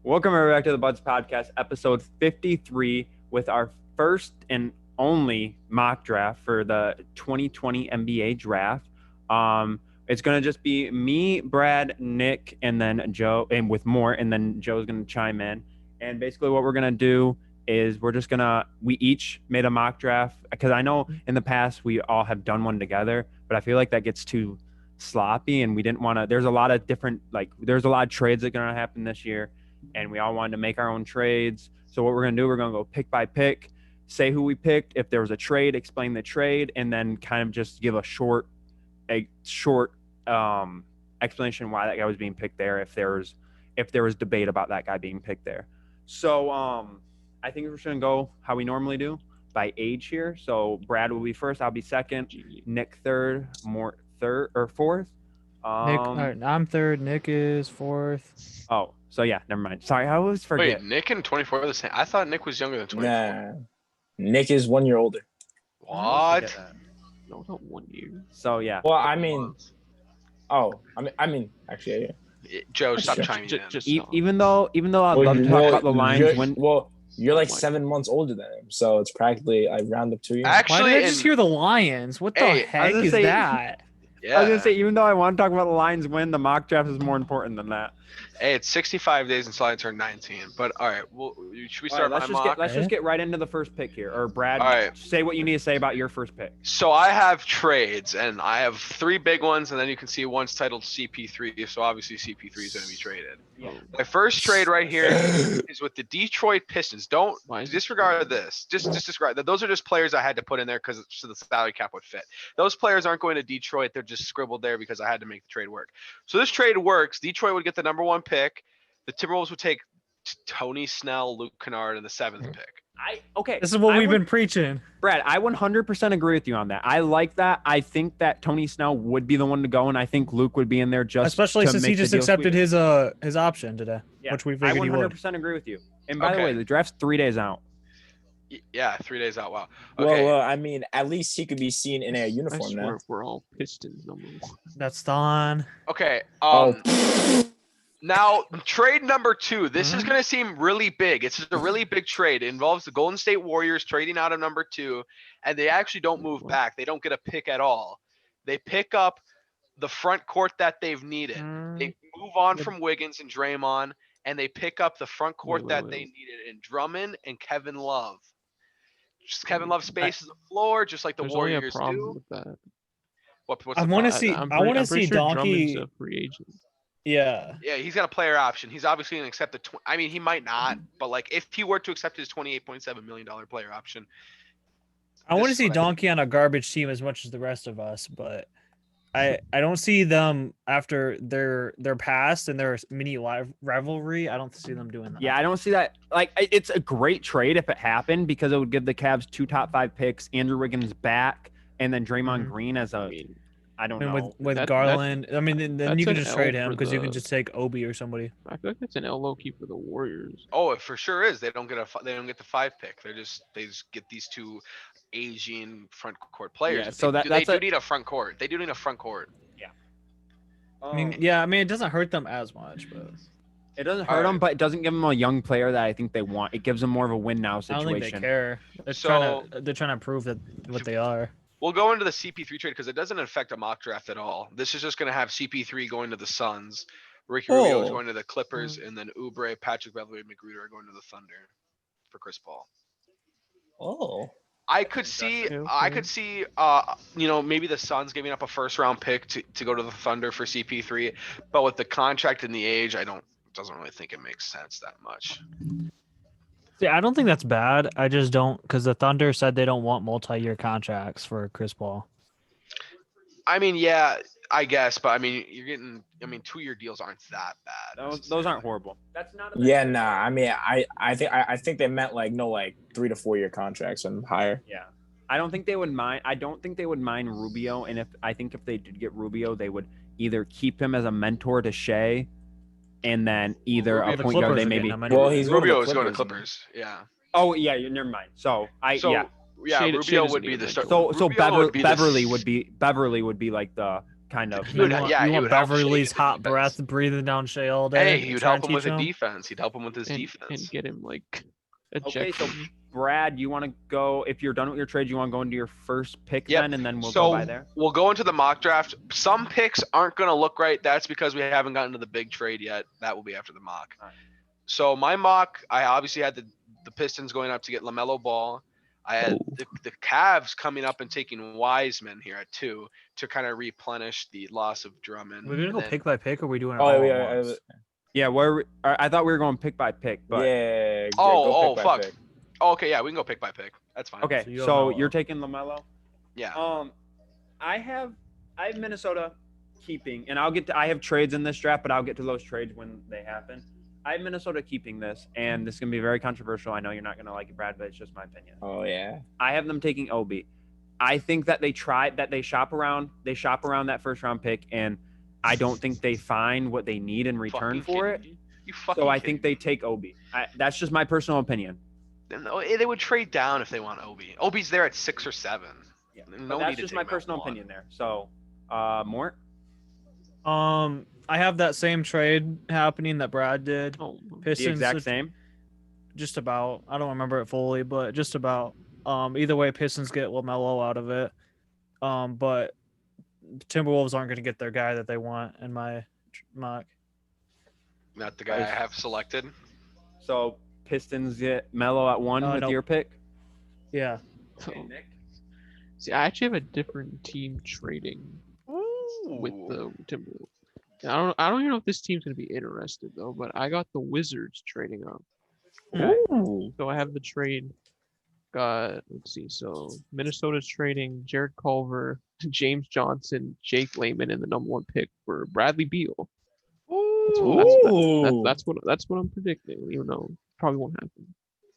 Welcome back to the Buds Podcast, episode 53, with our first and only mock draft for the 2020 NBA draft. It's going to just be me, Brad, Nick, and then Joe, and with more, and then Joe's going to chime in. And basically what we're going to do is we each made a mock draft, because I know in the past we all have done one together, but I feel like that gets too sloppy, and we didn't want to, there's a lot of trades that are going to happen this year, and we all wanted to make our own trades. So what we're going to do, we're going to go pick by pick, say who we picked. If there was a trade, explain the trade, and then kind of just give a short explanation why that guy was being picked there, if there was debate about that guy being picked there. So I think we're just going to go how we normally do by age here. So Brad will be first, I'll be second, Nick third, third or fourth. Nick, I'm third. Nick is fourth. Oh, so yeah, never mind. Sorry, I always forget. Wait, Nick and 24 are the same. I thought Nick was younger than 24. Nah, Nick is 1 year older. What? No, not 1 year. So yeah. Well, actually, yeah. Joe, stop Sure. chiming in. Even though I'd love to talk about the lines when. Well, you're like 7 months older than him, so it's practically I round up 2 years. Actually, Why did I just hear the Lions? What the heck is that? Yeah. I was gonna say, even though I want to talk about the Lions win, the mock draft is more important than that. Hey, it's 65 days until I turn 19. But all right, should we start my mock? Let's just get right into the first pick here. Or Brad, All right. say what you need to say about your first pick. So I have trades, and I have 3 big ones, and then you can see one's titled CP3. So obviously CP3 is going to be traded. Yeah. My first trade right here is with the Detroit Pistons. Don't disregard this. Just disregard that. Those are just players I had to put in there because so the salary cap would fit. Those players aren't going to Detroit. They're just scribbled there because I had to make the trade work. So this trade works. Detroit would get the number 1 pick. The Timberwolves would take Tony Snell, Luke Kennard, and the 7th pick. This is what we've been preaching. Brad, I 100% agree with you on that. I like that. I think that Tony Snell would be the one to go, and I think Luke would be in there especially since he just accepted his option today, yeah, which we figured he would. I 100% agree with you. And by the way, the draft's 3 days out. Yeah, 3 days out. Wow. Okay. Well, I mean, at least he could be seen in a uniform now. If we're all Pistons number 1. That's Don. Okay. Now, trade number 2. This is going to seem really big. It's a really big trade. It involves the Golden State Warriors trading out of number 2, and they actually don't move back. They don't get a pick at all. They pick up the front court that they've needed. They move on from Wiggins and Draymond, and they pick up the front court that they needed in Drummond and Kevin Love. Just Kevin Love spaces the floor, just like the Warriors do. With that. What's I want to see. I want to see Donkey. Drummond's a free agent. Yeah. Yeah, he's got a player option. He's obviously going to accept the. I mean, he might not, but like if he were to accept his $28.7 million player option, I want to see Donkey on a garbage team as much as the rest of us, but I don't see them after their past and their mini rivalry. I don't see them doing that. Yeah, I don't see that. Like, it's a great trade if it happened because it would give the Cavs 2 top 5 picks, Andrew Wiggins back, and then Draymond Green as a. I don't know. With Garland, then you can just trade him because you can just take Obi or somebody. I feel like that's an L low-key for the Warriors. Oh, it for sure is. They don't get the 5 pick. They just get these 2 Asian front court players. Yeah, so they do need a front court. They do need a front court. Yeah. It doesn't hurt them as much, but it doesn't hurt them, but it doesn't give them a young player that I think they want. It gives them more of a win now situation. I don't think they care. They're trying to prove that what they are. We'll go into the CP3 trade because it doesn't affect a mock draft at all. This is just going to have CP3 going to the Suns, Ricky Rubio is going to the Clippers, and then Oubre, Patrick Beverley, and McGruder are going to the Thunder for Chris Paul. Oh. I could see, maybe the Suns giving up a first-round pick to go to the Thunder for CP3, but with the contract and the age, doesn't really think it makes sense that much. Yeah, I don't think that's bad. I just don't, because the Thunder said they don't want multi-year contracts for Chris Paul. I mean, yeah, I guess, but I mean, 2-year deals aren't that bad. Those aren't horrible. That's not. I mean, I think they meant 3 to 4 year contracts and higher. Yeah, I don't think they would mind. I don't think they would mind Rubio, and if they did get Rubio, they would either keep him as a mentor to Shea. And then either a point guard, they maybe. Well, Rubio is going to Clippers. Yeah. Oh yeah, never mind. Yeah, Rubio would be the start. So Beverly would be like the kind of. He would- yeah, you he want would help Shea Beverly's with the hot defense. breath breathing down Shea all day. Hey, he would try help and him with teach the defense. He'd help him with his and defense. get him like Okay, so ejection. Brad, you want to go? If you're done with your trade, you want to go into your first pick Yep. then, and then we'll So go by there. we'll go into the mock draft. Some picks aren't going to look right. That's because we haven't gotten to the big trade yet. That will be after the mock. Alright. So my mock, I obviously had the Pistons going up to get LaMelo Ball. I had the Cavs coming up and taking Wiseman here at 2 to kind of replenish the loss of Drummond. We're gonna And go then- pick by pick, or are we doing it Oh, all yeah, at once? Yeah, I thought we were going pick by pick, but yeah. Oh, go pick by fuck. pick. Oh, okay, yeah, we can go pick by pick. That's fine. okay. So you have So LaMelo. you're taking LaMelo. Yeah. I have Minnesota keeping, and I have trades in this draft, but I'll get to those trades when they happen. I have Minnesota keeping this, and this is gonna be very controversial. I know you're not gonna like it, Brad, but it's just my opinion. Oh yeah. I have them taking Obi. I think that they shop around that first round pick, and I don't think they find what they need in return Fucking for it. kidding me? You fucking So I kidding think they take Obi. That's just my personal opinion. me? No, they would trade down if they want Obi. Obi's there at 6 or 7. Yeah, No but need that's to just take my him at personal 1. opinion there. So, Mort. I have that same trade happening that Brad did. Oh, The Pistons, exact same. just about. I don't remember it fully, but just about. Either way, Pistons get LaMelo out of it. But Timberwolves aren't going to get their guy that they want in my mock. Not the guy I have selected. So Pistons get Melo at 1 with nope. your pick. Yeah. so, Nick. see, I actually have a different team trading with the Timberwolves. I don't even know if this team's gonna be interested though, but I got the Wizards trading up. Ooh. So I have the trade. Got let's see. So Minnesota's trading Jared Culver, James Johnson, Jake Layman, and the #1 pick for Bradley Beal. Ooh. That's what I'm predicting. Even though it probably won't happen.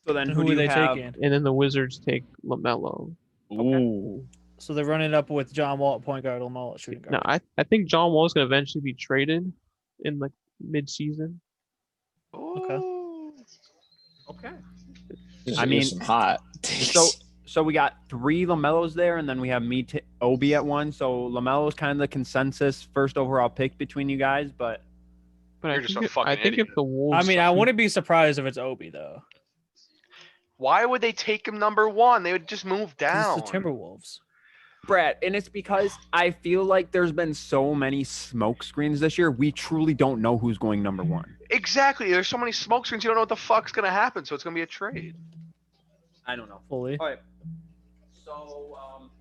So then And who who do are you they have? taking? And then the Wizards take LaMelo. Ooh. So they're running up with John Wall at point guard, LaMelo at shooting guard. No, I think John Wall's gonna eventually be traded in like mid-season. Okay. This I is mean, some hot. So we got 3 LaMelos there, and then we have Obi at 1. So LaMelo's kind of the consensus first overall pick between you guys, but But You're just a fucking I think idiot. if the Wolves, I mean, I wouldn't be surprised if it's Obi though. Why would they take him #1? They would just move 'Cause down. It's the Timberwolves. Brett, and it's because I feel like there's been so many smoke screens this year. We truly don't know who's going #1. Exactly. There's so many smoke screens. You don't know what the fuck's gonna happen. So it's gonna be a trade. I don't know. Fully. All right. So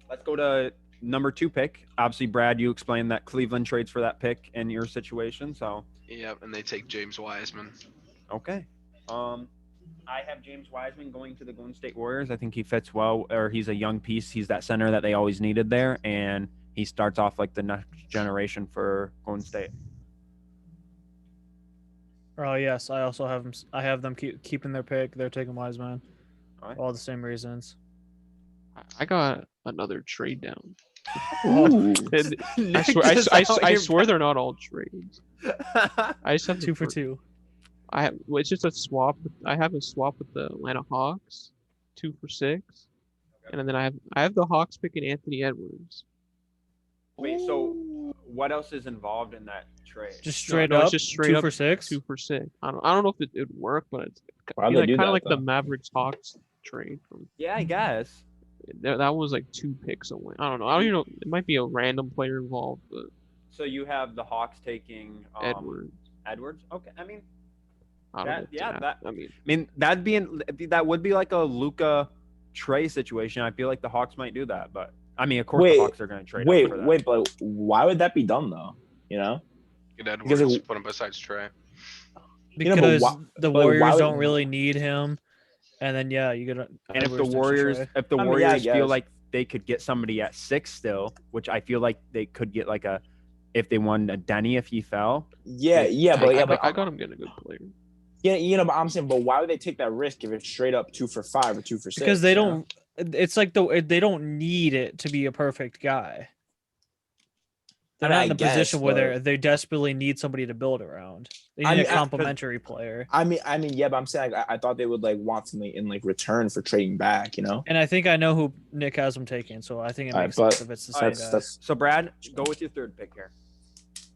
let's go to #2 pick. Obviously, Brad, you explained that Cleveland trades for that pick in your situation. So Yep. And they take James Wiseman. okay. I have James Wiseman going to the Golden State Warriors. I think he fits well, or he's a young piece. He's that center that they always needed there, and he starts off like the next generation for Golden State. Oh yes, I also have them. I have them keeping their pick. They're taking Wiseman. All right. All the same reasons. I got another trade down. Ooh. And Nick I is out here- swear they're not all trades. I just have the 2 for fir- 2. well, it's just a swap. I have a swap with the Atlanta Hawks, 2 for 6, and then I have the Hawks picking Anthony Edwards. Wait, so what else is involved in that trade? Just No, straight no, up. it's just straight 2 up for 6. 2 for 6. I don't know if it would work, but it's Why'd they do kind that, of like the though? Mavericks Hawks trade from. Yeah, I guess. That was like 2 picks away. I don't know. I don't even know. It might be a random player involved, but So you have the Hawks taking Edwards. Edwards. Okay, I mean, I don't that- know. yeah, that- I mean, that would be like a Luka Trey situation. I feel like the Hawks might do that, but I mean, of course, Wait, the Hawks are going to trade. up for that. Wait, but why would that be done though? You know? Get Because Edwards. it- Put him besides Trey. know, but Because why- the but why Warriors would- don't really need him. And then yeah, you get. And if the Edwards to Warriors, Trey. if the I mean, yeah, I Warriors feel guess. like they could get somebody at 6 still, which I feel like they could get like if they won a Denny if he fell. Yeah, I got him getting a good player. yeah, but I'm saying, but why would they take that risk if it's straight up 2 for 5 or 2 for 6? Because they you know? don't. It's like they don't need it to be a perfect guy. They're I mean, not I in the guess, position where but- they desperately need somebody to build around. They I need mean, a complementary player. I mean, yeah, but I'm saying like, I thought they would like want something in like return for trading back, you know? And I think I know who Nick has them taking, so I think it All right, makes but sense if it's the same guy. that's So Brad, go with your third pick here.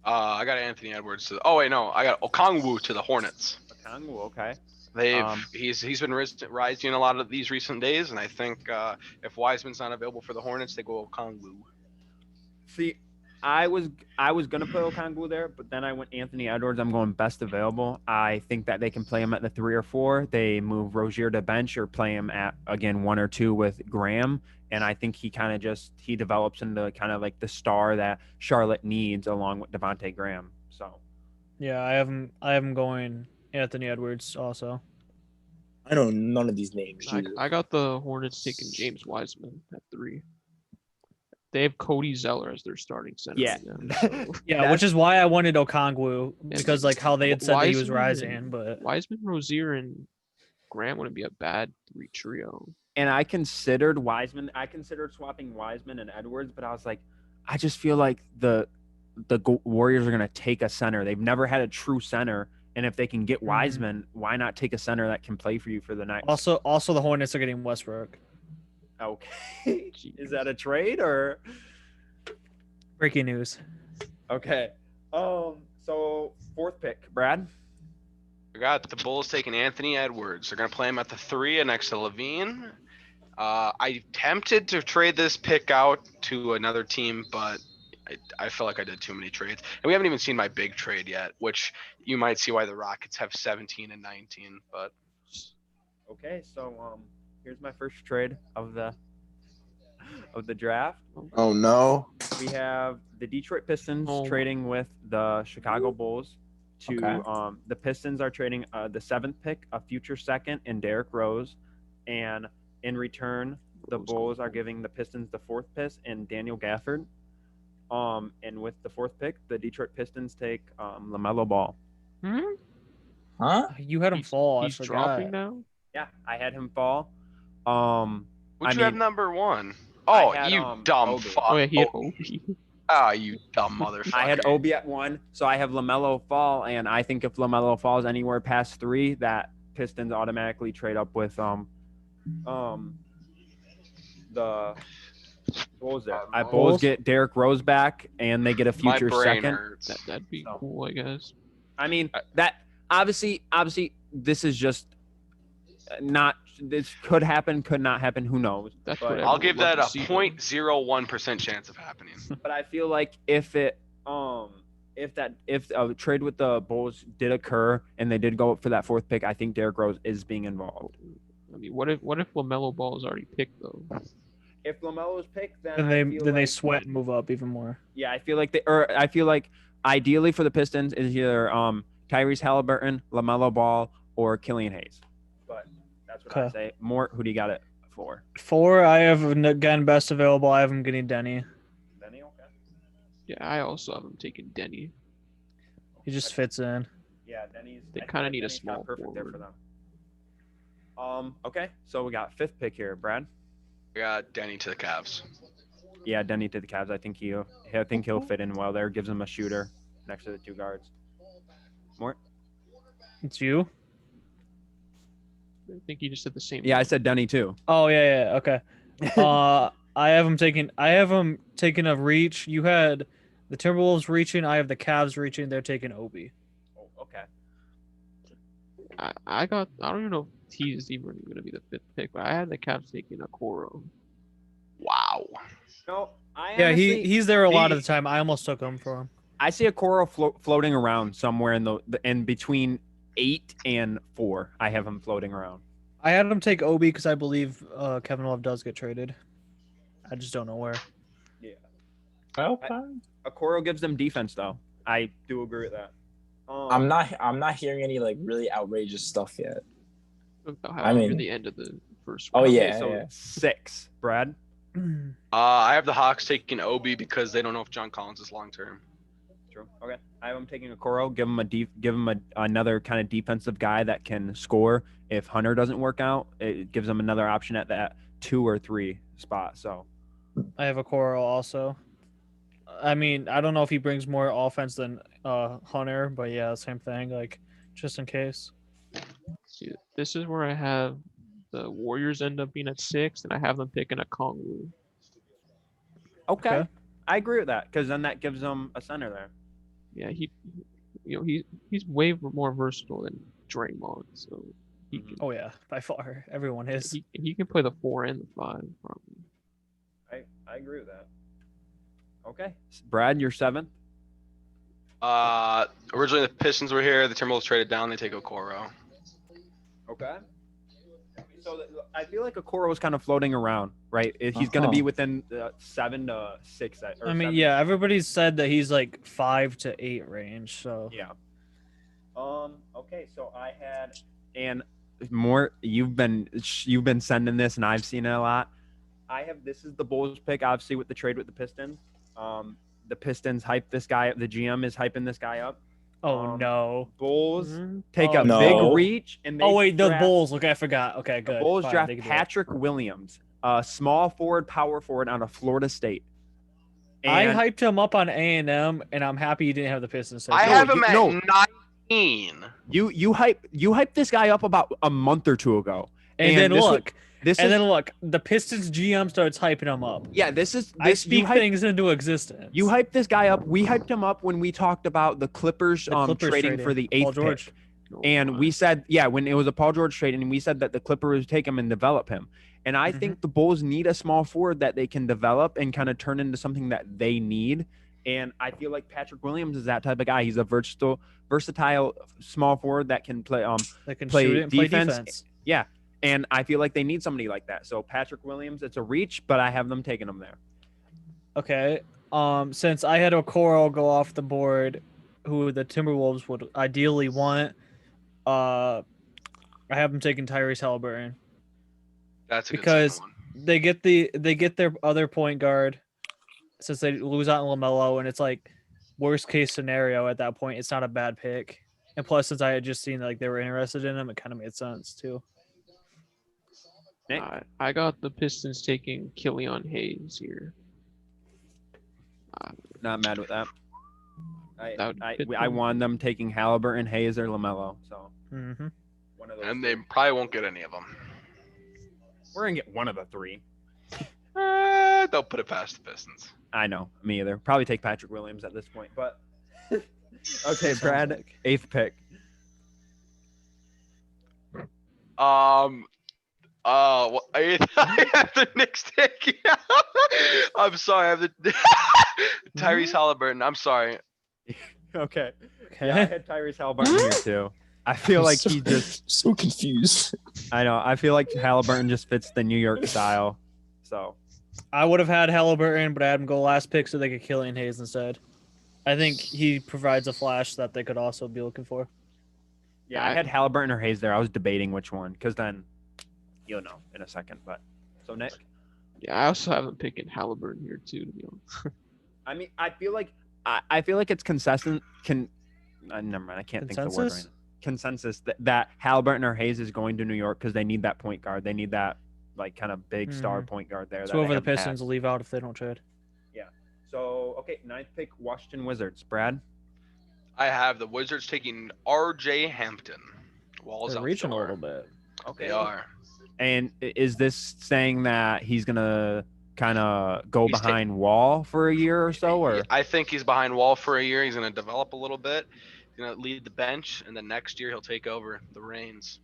I got Anthony Edwards to. Oh wait, no, I got Okongwu to the Hornets. Okongwu, okay. They've Um, he's been rising a lot of these recent days, and I think if Wiseman's not available for the Hornets, they go Okongwu. See, I was gonna put Okongwu there, but then I went Anthony Edwards. I'm going best available. I think that they can play him at the 3 or 4. They move Rozier to bench or play him at again 1 or 2 with Graham. And I think he kind of he develops into kind of like the star that Charlotte needs along with Devontae Graham. So Yeah, I have him going Anthony Edwards also. I know none of these names. I got the Hornets taking James Wiseman at 3. They have Cody Zeller as their starting center. Yeah. right now, so. Yeah, which is why I wanted Okongwu Yeah, because like how they had said that he was Wiseman rising, and- but Wiseman, Rozier, and Grant wouldn't be a bad 3 trio. and I considered Wiseman. I considered swapping Wiseman and Edwards, but I was like, I just feel like the Warriors are gonna take a center. They've never had a true center, and if they can get Wiseman, why not take a center that can play for you for the next? also the Hornets are getting Westbrook. Okay, is that a trade or? Breaking news. Okay. So 4th pick, Brad. I got the Bulls taking Anthony Edwards. They're gonna play him at the 3 next to Levine. I tempted to trade this pick out to another team, but I feel like I did too many trades. And we haven't even seen my big trade yet, which you might see why the Rockets have 17 and 19. But Okay, so here's my first trade of the draft. Oh no. We have the Detroit Pistons Oh. trading with the Chicago Bulls. To Okay. the Pistons are trading the 7th pick, a future second, and Derrick Rose, and in return, the Bulls are giving the Pistons the 4th pick and Daniel Gafford. And with the 4th pick, the Detroit Pistons take LaMelo Ball. Huh? You had him fall. I He's forgot. dropping now. Yeah, I had him fall. who'd I you have mean, number 1? I Oh, had, you dumb Obi. fuck. Oh yeah, he had Oh, Obi. you dumb motherfucker. I had Obi at 1, so I have LaMelo fall, and I think if LaMelo falls anywhere past 3, that Pistons automatically trade up with the Bulls there. Bulls Bulls? get Derrick Rose back, and they get a My future brain second. hurts. That'd be So. cool, I guess. I mean, that obviously, this is just not. This could happen, could not happen. Who knows? That's But what I'll everyone give would that love a to see, though. 0.01% chance of happening. But I feel like if a trade with the Bulls did occur and they did go up for that 4th pick, I think Derrick Rose is being involved. I mean, what if LaMelo Ball is already picked though? If LaMelo's picked, then Then I they feel then they like- sweat and move up even more. Yeah, I feel like ideally for the Pistons is either Tyrese Halliburton, LaMelo Ball, or Killian Hayes. But that's what I Okay. say. Mort, who do you got it for? 4, I have again best available. I have him getting Denny. Benny, okay. Yeah, I also have him taking Denny. He just fits in. Yeah, Denny's. They I feel kinda like need a Denny's not small perfect there for forward. them. Okay, so we got 5th pick here, Brad. I got Denny to the Cavs. Yeah, Denny to the Cavs. I think he'll fit in well there. Gives him a shooter next to the 2 guards. Mort. It's you. I think he just did the same. Yeah, I said Denny too. Oh yeah, okay. I have him taking a reach. You had the Timberwolves reaching. I have the Cavs reaching. They're taking Obi. Oh, okay. I don't even know if he's even going to be the 5th pick, but I had the Cavs taking Okoro. Wow. No, Yeah, honestly, he's there a lot of he- the time. I almost took him for him. I see a coral floating around somewhere in between 8 and 4. I have him floating around. I had him take Obi because I believe Kevin Love does get traded. I just don't know where. Okay. A coral gives them defense though. I do agree with that. I'm not hearing any like really outrageous stuff yet. I mean, mean- the end of the first. Oh, round. yeah. So 6, Brad. I have the Hawks taking Obi because they don't know if John Collins is long term. True. Okay. I have him taking a Coro. Give him another kind of defensive guy that can score. If Hunter doesn't work out, it gives him another option at that 2 or 3 spot. So I have a Coral also. I mean, I don't know if he brings more offense than Hunter, but yeah, same thing. Like, just in case. See, this is where I have the Warriors end up being at 6, and I have them picking a Kongwu. Okay. I agree with that because then that gives them a center there. Yeah, he's way more versatile than Draymond, so he can, Oh yeah, by far, everyone is. he can play the 4 and the 5 probably. I agree with that. Okay. Brad, you're 7th. Originally the Pistons were here. The Timberwolves traded down. They take Okoro. Okay. So I feel like Okoro was kind of floating around, right? He's going to be within 7 to 6. I mean, yeah, everybody's said that he's like 5 to 8 range. So yeah. Okay, so I had and more. You've been sending this, and I've seen it a lot. This is the Bulls pick, obviously with the trade with the Pistons. The Pistons hype this guy up. The GM is hyping this guy up. Oh no! Bulls take a no. big reach, and they wait, the draft, Bulls. Okay, I forgot. Okay, good. The Bulls Fine, draft they can do it. Patrick Williams, a small forward, power forward out of Florida State. I And hyped him up on A&M, and I'm happy you didn't have the Pistons. I have him at 19. You hyped this guy up about a month or two ago, and then look. Then look, the Pistons GM starts hyping him up. Yeah, I speak things into existence. You hyped this guy up. We hyped him up when we talked about the Clippers, trading for the 8th pick. And we said, when it was a Paul George trade, and we said that the Clippers would take him and develop him. And I think the Bulls need a small forward that they can develop and kind of turn into something that they need. And I feel like Patrick Williams is that type of guy. He's a versatile small forward that can play play defense. Yeah. And I feel like they need somebody like that. So Patrick Williams, it's a reach, but I have them taking him there. Okay. Since I had Okoro go off the board, who the Timberwolves would ideally want, I have them taking Tyrese Halliburton. That's a because good they get their other point guard since they lose out on LaMelo, and it's like worst case scenario at that point. It's not a bad pick. And plus, since I had just seen like they were interested in him, it kind of made sense too. I got the Pistons taking Killian Hayes here. Not mad with that. I won them taking Halliburton, Hayes, or LaMelo. So one of those. And they probably won't get any of them. We're gonna get one of the 3. They'll put it past the Pistons. I know, me either. Probably take Patrick Williams at this point, but okay, Brad, 8th pick. I have the Knicks taking. I'm sorry, I have the Tyrese Halliburton. I'm sorry. Okay. Yeah, I had Tyrese Halliburton here too. I feel like he just so confused. I know. I feel like Halliburton just fits the New York style. So I would have had Halliburton, but I had him go last pick so they could kill Killian Hayes instead. I think he provides a flash that they could also be looking for. Yeah, I had Halliburton or Hayes there. I was debating which one because then you'll know in a second. But so Nick. Yeah, I also have him picking Halliburton here too, to be honest. I mean, I feel like it's consistent. Never mind. I can't think of the word right now. Consensus that Halliburton or Hayes is going to New York because they need that point guard. They need that like kind of big star point guard there. So over the Pistons will leave out if they don't trade. Yeah. So okay, 9th pick, Washington Wizards. Brad. I have the Wizards taking R.J. Hampton. They're reaching a little bit. Okay. They are. And is this saying that he's gonna kind of go behind Wall for a year or so, or? I think he's behind Wall for a year. He's gonna develop a little bit. He's gonna lead the bench, and then next year he'll take over the reins.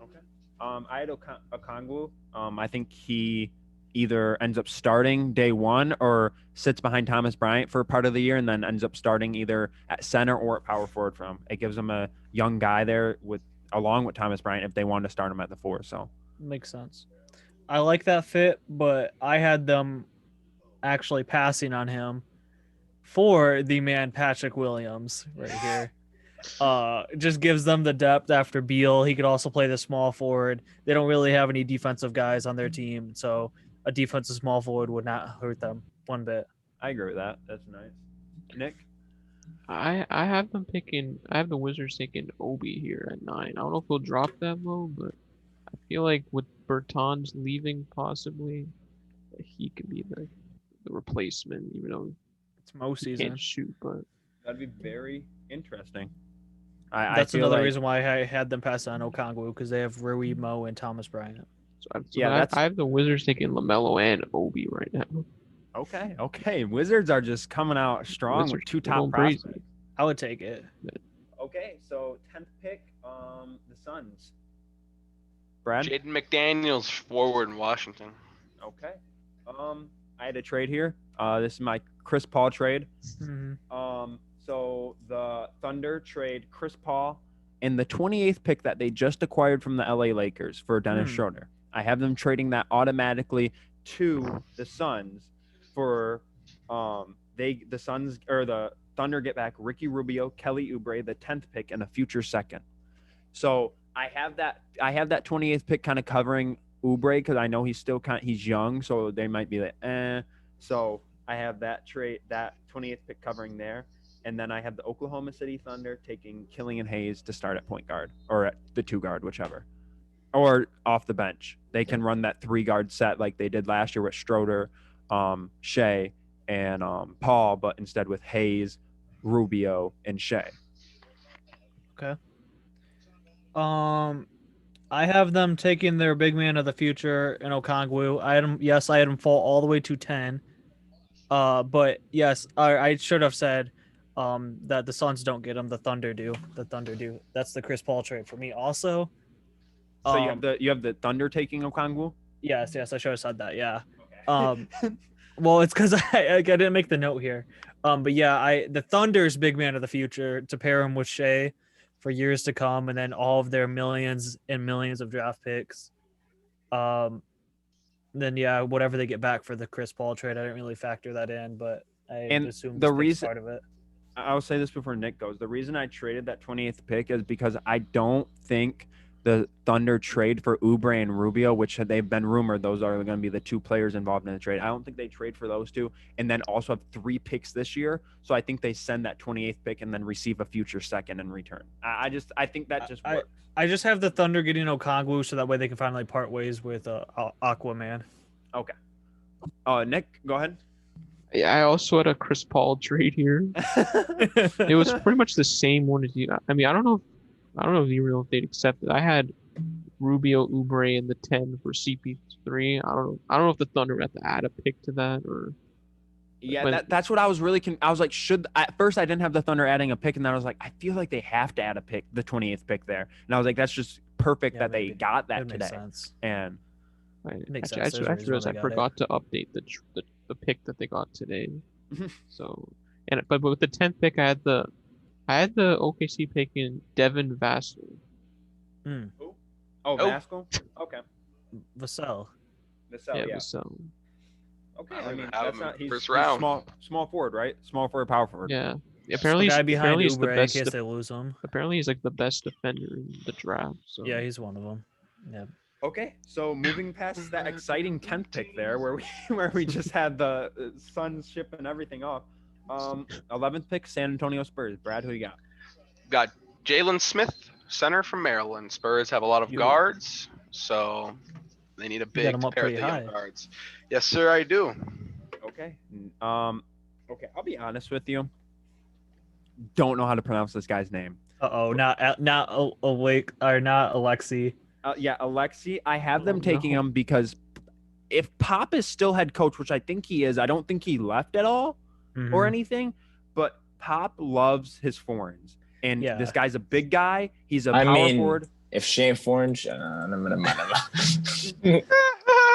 Okay. I had Okongwu. I think he either ends up starting day one or sits behind Thomas Bryant for part of the year and then ends up starting either at center or at power forward for him. It gives him a young guy there along with Thomas Bryant if they want to start him at the 4. So makes sense. I like that fit, but I had them actually passing on him for the man Patrick Williams right here. Just gives them the depth after Beal. He could also play the small forward. They don't really have any defensive guys on their team, so a defensive small forward would not hurt them one bit. I agree with that. That's nice. Nick? I have them picking. I have the Wizards taking Obi here at 9. I don't know if he'll drop that low, but I feel like with Bertans leaving, possibly he could be the replacement. Even though It's Mo He season. can't shoot, but That'd be very interesting. I That's feel another like, reason why I had them pass on Okongwu because they have Rui, Mo, and Thomas Bryant. I have the Wizards taking LaMelo and Obi right now. okay. Okay, Wizards are just coming out strong with Wizards, two they're top going crazy. prospects. I would take it. Okay, so 10th pick, the Suns. Brad. Jaden McDaniels forward in Washington. Okay. I had a trade here. This is my Chris Paul trade. Mm-hmm. So the Thunder trade Chris Paul and the 28th pick that they just acquired from the LA Lakers for Dennis Schroeder. I have them trading that automatically to the Suns for the Suns or the Thunder get back Ricky Rubio, Kelly Oubre, the 10th pick, and a future second. So I have that 28th pick kind of covering Oubre because I know he's young, so they might be like, eh. So I have that 28th pick covering there. And then I have the Oklahoma City Thunder taking Killian Hayes to start at point guard or at the 2 guard, whichever. Or off the bench. They can run that 3 guard set like they did last year with Schroeder, Shea, and Paul, but instead with Hayes, Rubio, and Shea. Okay. I have them taking their big man of the future in Okongwu. I had him fall all the way to 10. But yes, I should have said that the Suns don't get him, the Thunder do. That's the Chris Paul trade for me also. So you have the Thunder taking Okongwu? Yes, I should have said that. Yeah. Okay. Well, it's because I didn't make the note here. But yeah, the Thunder's big man of the future to pair him with Shea for years to come, and then all of their millions and millions of draft picks. Then yeah, whatever they get back for the Chris Paul trade, I didn't really factor that in, but I assume the reason part of it. I'll say this before Nick goes. The reason I traded that 28th pick is because I don't think the Thunder trade for Oubre and Rubio, which they've been rumored, those are going to be the 2 players involved in the trade. I don't think they trade for those 2 and then also have 3 picks this year. So I think they send that 28th pick and then receive a future second in return. I think that just works. I just have the Thunder getting Okongwu so that way they can finally part ways with Aquaman. Okay. Nick, go ahead. Yeah, I also had a Chris Paul trade here. It was pretty much the same one as you. I mean, I don't know if you know if they'd accept it. I had Rubio, Oubre, and the 10 for CP3. I don't know if the Thunder had to add a pick to that or. Yeah, that's what I was really. I was like, at first I didn't have the Thunder adding a pick, and then I was like, I feel like they have to add a pick, the 28th pick there, and I was like, that's just perfect that they got that today. Sense. And makes I sense. realized I forgot to update the pick that they got today. So but with the 10th pick, I had the OKC pick in Devin Vassell. Vassell? Okay. Vassell. Yeah. Vassell. Okay, I I mean have that's him not he's first round. small forward, right? Small forward, power forward. Yeah. Apparently he's the best. In case they lose him. Apparently he's like the best defender in the draft. So yeah, he's one of them. Yeah. Okay, so moving past that exciting 10th pick there, where we just had the Suns shipping everything off. 11th pick, San Antonio Spurs. Brad, who you got? Got Jalen Smith, center from Maryland. Spurs have a lot of guards, so they need a big pair of the young guards. Yes, sir, I do. Okay. Okay, I'll be honest with you. Don't know how to pronounce this guy's name. Not awake or not Alexi. Yeah, Alexi. I have them taking him because if Pop is still head coach, which I think he is, I don't think he left at all or anything, but Pop loves his foreigns. And this guy's a big guy. He's a power forward. If Shane Forange,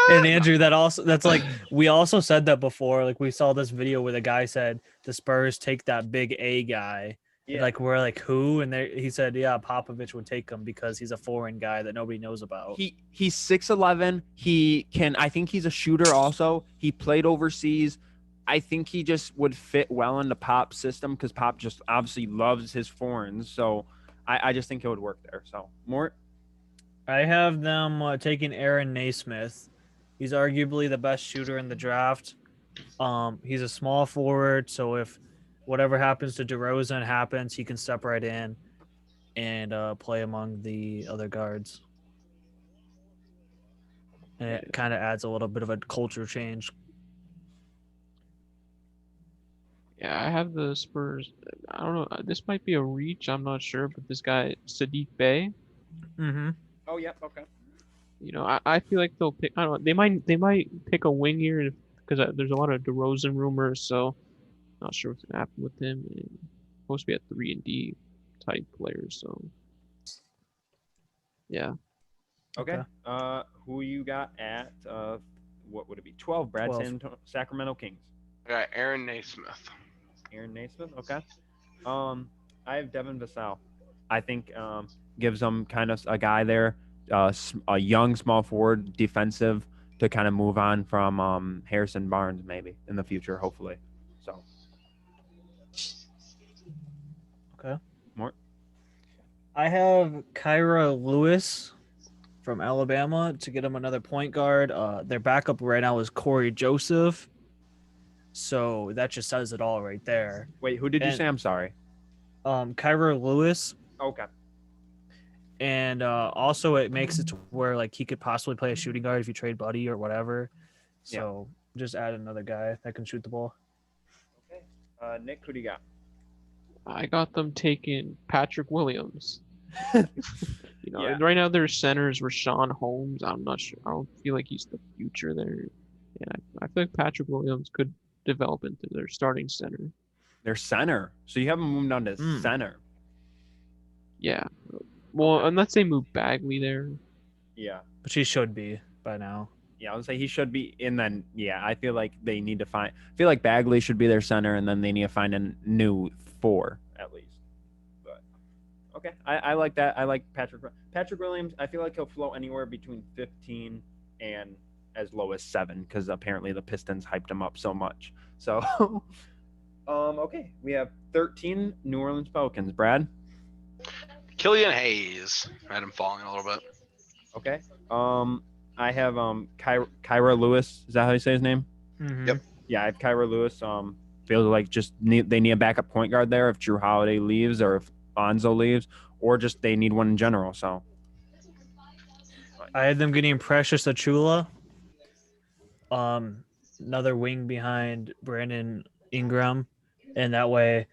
and Andrew, that's like we also said that before. Like we saw this video where the guy said the Spurs take that big A guy. Yeah. Like we're like who? And he said, yeah, Popovich would take him because he's a foreign guy that nobody knows about. He's 6'11". I think he's a shooter also. He played overseas. I think he just would fit well into Pop's system because Pop just obviously loves his foreigns. So I just think it would work there. So Mort? I have them taking Aaron Naismith. He's arguably the best shooter in the draft. He's a small forward, so if whatever happens to DeRozan happens, he can step right in and play among the other guards. And it kind of adds a little bit of a culture change. Yeah, I have the Spurs. I don't know. This might be a reach. I'm not sure, but this guy Sadiq Bey. Mm-hmm. Oh, yeah. Okay. I feel like they'll pick. I don't know. They might pick a wing here because there's a lot of DeRozan rumors. So not sure what's gonna happen with him. And supposed to be a 3 and D type player. So yeah. Okay. Okay. Who you got at what would it be? 12. Brad 12. Sacramento Kings. I got Aaron Naismith. Aaron Naismith. Okay. I have Devin Vassell. I think gives them kind of a guy there, a young small forward, defensive to kind of move on from Harrison Barnes maybe in the future, hopefully. So. Okay. More. I have Kyra Lewis from Alabama to get him another point guard. Their backup right now is Corey Joseph. So that just says it all right there. Wait, who did you And- say? I'm sorry. Kyra Lewis. Okay. And also it makes it to where like he could possibly play a shooting guard if you trade Buddy or whatever. So just add another guy that can shoot the ball. Okay. Nick, who do you got? I got them taking Patrick Williams. Yeah. And right now their center is Rashawn Holmes. I'm not sure. I don't feel like he's the future there. And I feel like Patrick Williams could develop into their starting center. Their center. So you have them moved down to center. Yeah. Well, unless they move Bagley there. Yeah. But she should be by now. Yeah, I would say he should be. And then, I feel like they need to find. I feel like Bagley should be their center, and then they need to find a new 4 at least. But okay, I like that. I like Patrick Williams. I feel like he'll float anywhere between 15 and as low as 7 because apparently the Pistons hyped him up so much. So, okay, we have 13 New Orleans Pelicans. Brad. Killian Hayes. I had him falling a little bit. Okay. I have Kyra Lewis. Is that how you say his name? Mm-hmm. Yep. Yeah, I have Kyra Lewis. Feels like they need a backup point guard there if Drew Holiday leaves or if Bonzo leaves, or just they need one in general. So I had them getting Precious Achula. Another wing behind Brandon Ingram. And that way,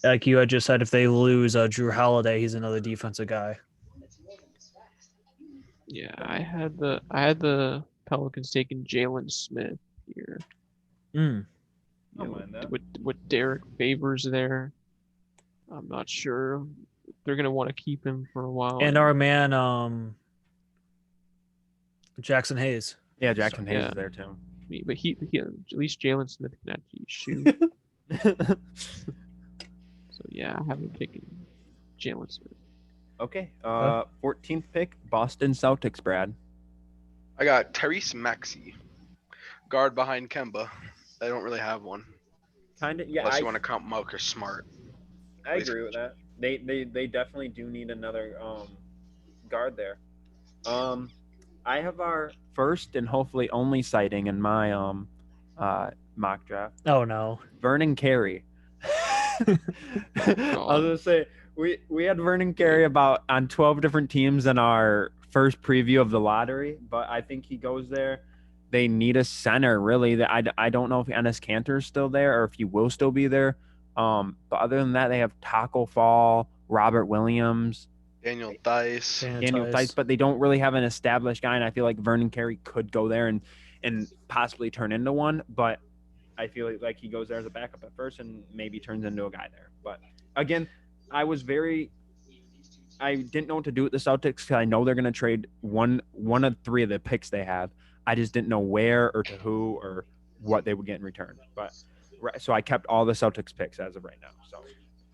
like you had just said, if they lose Drew Holiday, he's another defensive guy. Yeah, I had the Pelicans taking Jalen Smith here. I don't mind that. With Derek Favors there. I'm not sure if they're gonna want to keep him for a while. And our man, Jackson Hayes. Yeah, Jackson Hayes is there too. But he at least Jalen Smith can actually shoot. So yeah, I have him taking Jalen Smith. Okay. 14th pick, Boston Celtics. Brad. I got Tyrese Maxey, guard behind Kemba. They don't really have one. Kind of. Yeah. Unless you want to count Marcus Smart. I agree with that. They definitely do need another guard there. I have our first and hopefully only sighting in my mock draft. Oh no. Vernon Carey. I was gonna say we had Vernon Carey on 12 different teams in our first preview of the lottery, but I think he goes there. They need a center, really. I don't know if Enes Kanter is still there or if he will still be there. But other than that, they have Taco Fall, Robert Williams, Daniel Dice. Daniel Theis, but they don't really have an established guy, and I feel like Vernon Carey could go there and possibly turn into one, but I feel like he goes there as a backup at first and maybe turns into a guy there. But again, I didn't know what to do with the Celtics because I know they're going to trade one of 3 of the picks they have. I just didn't know where or to who or what they would get in return. But so I kept all the Celtics picks as of right now. So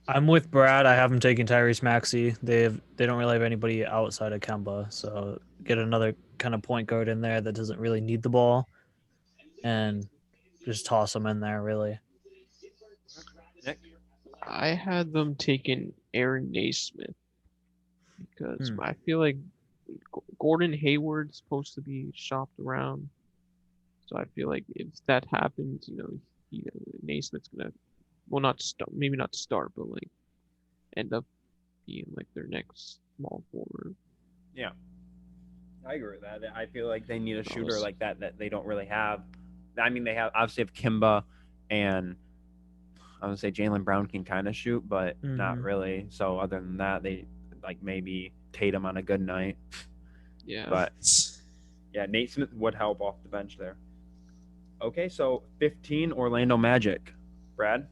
I'm with Brad. I have them taking Tyrese Maxey. They don't really have anybody outside of Kemba, so get another kind of point guard in there that doesn't really need the ball, and just toss them in there. Really. Nick? I had them taking Aaron Naismith because I feel like Gordon Hayward's supposed to be shopped around. So I feel like if that happens, Naismith's gonna, maybe not start, but like end up being like their next small forward. Yeah, I agree with that. I feel like they need a shooter like that they don't really have. I mean, they obviously have Kimba and I would say Jaylen Brown can kind of shoot, but not Mhm. really. So other than that, they like maybe Tatum on a good night. Yeah. But yeah, Nate Smith would help off the bench there. Okay, so 15 Orlando Magic. Brad,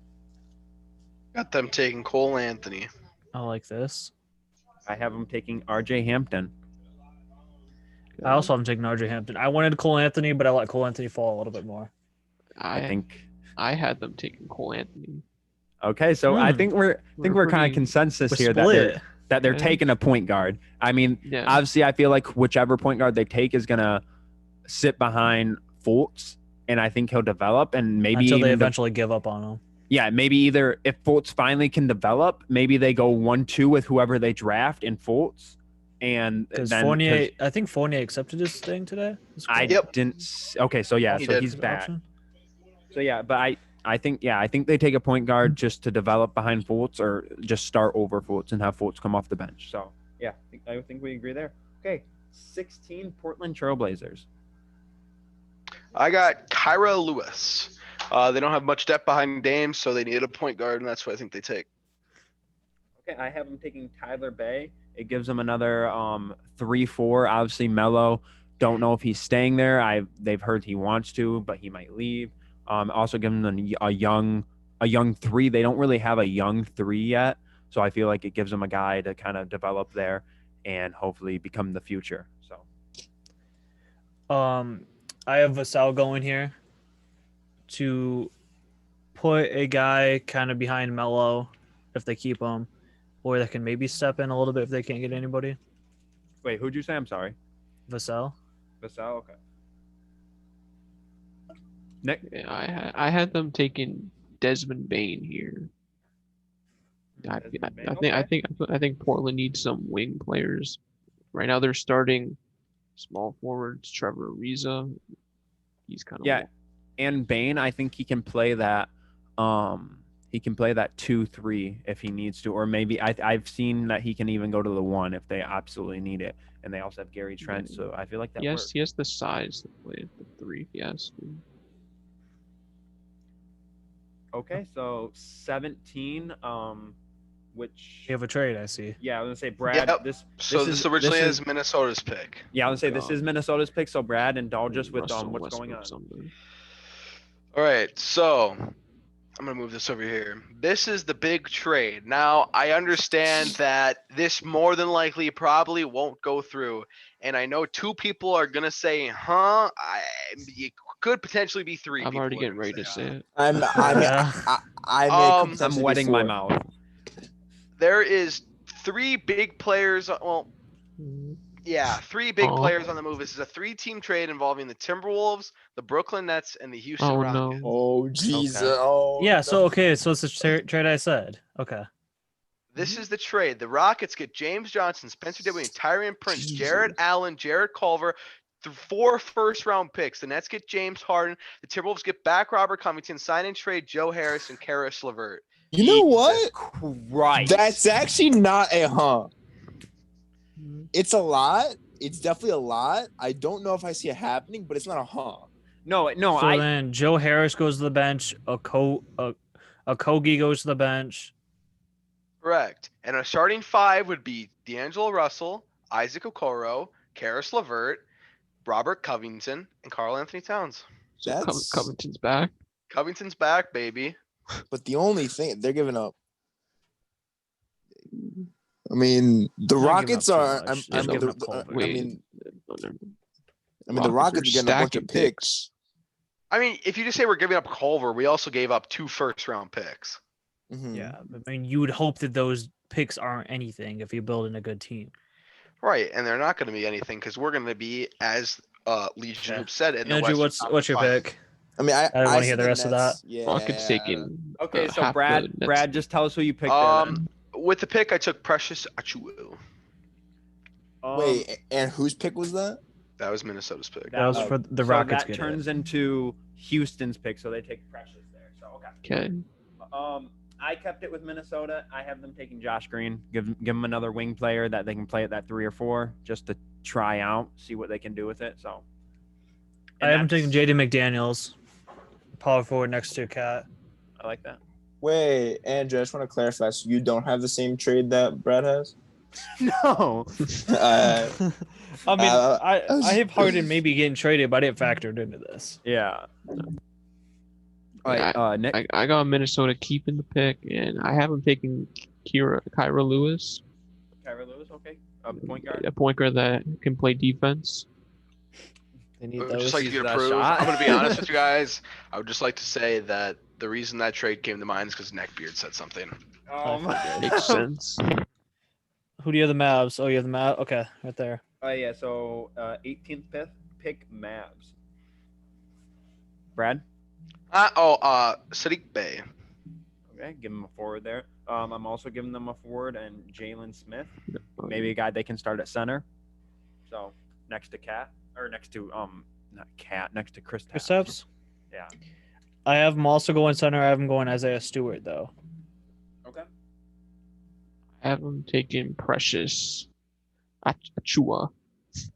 Got them taking Cole Anthony. I like this. I have him taking RJ Hampton. I also am taking RJ Hampton. I wanted Cole Anthony, but I let Cole Anthony fall a little bit more. I think. I had them taking Cole Anthony. Okay, so I think we're kind of pretty- consensus We're here split. that they're Yeah. taking a point guard. I mean, Yeah. obviously, I feel like whichever point guard they take is gonna sit behind Fultz, and I think he'll develop, and maybe Until they even eventually give up on him. yeah, maybe either if Fultz finally can develop, maybe they go 1-2 with whoever they draft in Fultz, and Because then Fournier, I think Fournier accepted his thing today. I Yep. didn't. Okay, so yeah, He so did. he's back. Option. So yeah, but I think they take a point guard just to develop behind Fultz, or just start over Fultz and have Fultz come off the bench. So yeah, I think we agree there. Okay, 16 Portland Trailblazers. I got Kyra Lewis. They don't have much depth behind Dame, so they need a point guard, and that's what I think they take. Okay, I have him taking Tyler Bay. It gives him another 3-4. Obviously, Melo. Don't know if he's staying there. They've heard he wants to, but he might leave. Also giving them a young 3. They don't really have a young 3 yet, so I feel like it gives them a guy to kind of develop there and hopefully become the future. So I have Vassell going here to put a guy kind of behind Melo if they keep him, or they can maybe step in a little bit if they can't get anybody. wait, who'd you say? I'm sorry. Vassell. Vassell. Okay. Nick. Yeah, I had them taking Desmond Bain here. Desmond Bane, I think Portland needs some wing players. Right now they're starting small forwards. Trevor Ariza. He's kind of Yeah, and Bane, I think he can play that. He can play that 2-3 if he needs to, or maybe I've seen that he can even go to the 1 if they absolutely need it. And they also have Gary Trent, so I feel like that works. He has the size to play the 3. Yes. Okay, so 17. Which You have a trade, I see. yeah, I was gonna say Brad. Yep. This So this originally this is Minnesota's pick. yeah, I was gonna say this Oh. is Minnesota's pick. So Brad, indulge us with Russell what's going on. Westbrook something. All right, so I'm gonna move this over here. This is the big trade. Now I understand that this more than likely probably won't go through, and I know 2 people are gonna say, "Huh?" It could potentially be 3. I'm people already are getting gonna ready to say, say it. I may Um, potentially I'm be wetting my 4. mouth. There is 3 big players. Well, yeah, 3 big Aw. players on the move. This is a 3-team trade involving the Timberwolves, the Brooklyn Nets, and the Houston Oh Rockets. no. Oh Jesus! Okay. Oh, Yeah, no. so okay, so it's the trade I said. Okay. This is the trade. The Rockets get James Johnson, Spencer Dinwiddie, Tyrion Prince, Jared Jesus. Allen, Jared Culver, 4 first-round picks. The Nets get James Harden. The Timberwolves get back Robert Covington, sign and trade Joe Harris and Karis LeVert. You know what? Right. That's actually not a It's a lot. It's definitely a lot. I don't know if I see it happening, but it's not a no. So then Joe Harris goes to the bench. A Kogi goes to the bench. Correct. And a starting 5 would be D'Angelo Russell, Isaac Okoro, Karis LeVert, Robert Covington, and Karl Anthony Towns. So That's- Covington's back. Covington's back, baby. But the only thing they're giving up. I mean, the Not Rockets giving up are. too much. They're giving giving up Culver. Wait. The Rockets are getting a bunch of stacking picks. I mean, if you just say we're giving up Culver, we also gave up 2 first-round picks. Mhm. Yeah, I mean, you would hope that those picks aren't anything if you're building a good team. Right, and they're not going to be anything because we're going to be, as Legion Yeah. Hoop said, in the Andrew, Western what's your Conference pick? I mean, I I wanna see hear the rest of Nets- that. Yeah. Rockets taking. Okay, so half Brad, the Nets. Brad, just tell us who you picked. With the pick, I took Precious Achiuwa. Wait, and whose pick was that? That was Minnesota's pick. That was Oh, for the so Rockets. that get turns it. into Houston's pick, so they take Precious there. So okay. Okay. I kept it with Minnesota. I have them taking Josh Green. Give them another wing player that they can play at that 3 or 4 just to try out, see what they can do with it. So I have him taking JD McDaniels, power forward next to Cat. I like that. Wait, Andrew, I just want to clarify. So you don't have the same trade that Brad has? No. Uh, I mean, I was- have Harden maybe getting traded, but I didn't factor it into this. Yeah. All Yeah, right, Nick. I got Minnesota keeping the pick, and I have him taking Kyra Lewis, Kyra Lewis, okay. Point guard. a point guard that can play defense. They need I would those. just like Use you to that prove. shot. I'm gonna be honest with you guys. I would just like to say that the reason that trade came to mind is because Neckbeard said something. Makes sense. Who do you have the Mavs? Oh, you have the Mavs. Okay, right there. Oh yeah, so 18th pick Mavs. Brad. Sadiq Bey. Okay, give him a forward there. I'm also giving them a forward and Jalen Smith, maybe a guy they can start at center. So next to next to Chris. Kristaps? Yeah. I have him also going center. I have him going Isaiah Stewart though. Okay. I have him taking Precious Achua.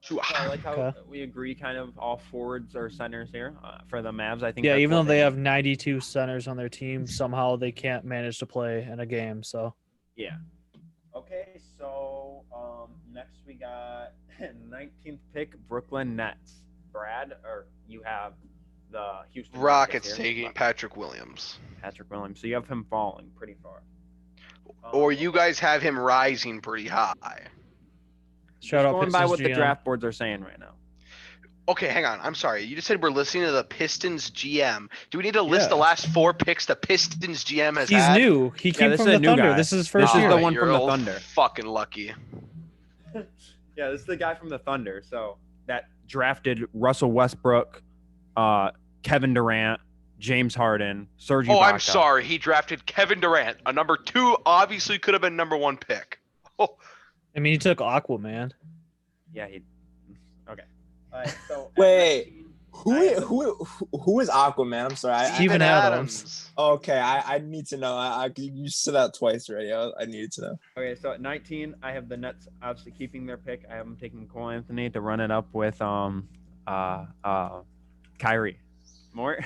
So I like how Okay. we agree kind of all forwards or centers here for the Mavs. I think Yeah, that's even though what they have 92 centers on their team, somehow they can't manage to play in a game. So Yeah. Okay, so next we got 19th pick Brooklyn Nets. Brad, or you have the Houston Rockets here. taking Patrick Williams. Patrick Williams. So you have him falling pretty far. Or you guys have him rising pretty high. shout just out going by Pistons what the GM. draft boards are saying right now. Okay, hang on. I'm sorry. You just said we're listening to the Pistons GM. Do we need to list the Yeah. last 4 picks the Pistons GM has He's had? new. He came this from is a the new Thunder. guy. This is his first This is year. the one You're from the old Thunder. Fucking lucky. Yeah, this is the guy from the Thunder. So that drafted Russell Westbrook, Kevin Durant, James Harden, Serge Oh, I'm Ibaka. sorry. He drafted Kevin Durant, a number 2, obviously could have been number 1 pick. Oh, I mean, he took Aquaman. Yeah, he. Okay. All right. So Wait. Who is Aquaman? I'm sorry. Steven Adams. Okay, I need to know. You said that twice already. I needed to know. Okay, so at 19, I have the Nets obviously keeping their pick. I have them taking Cole Anthony to run it up with Kyrie. More.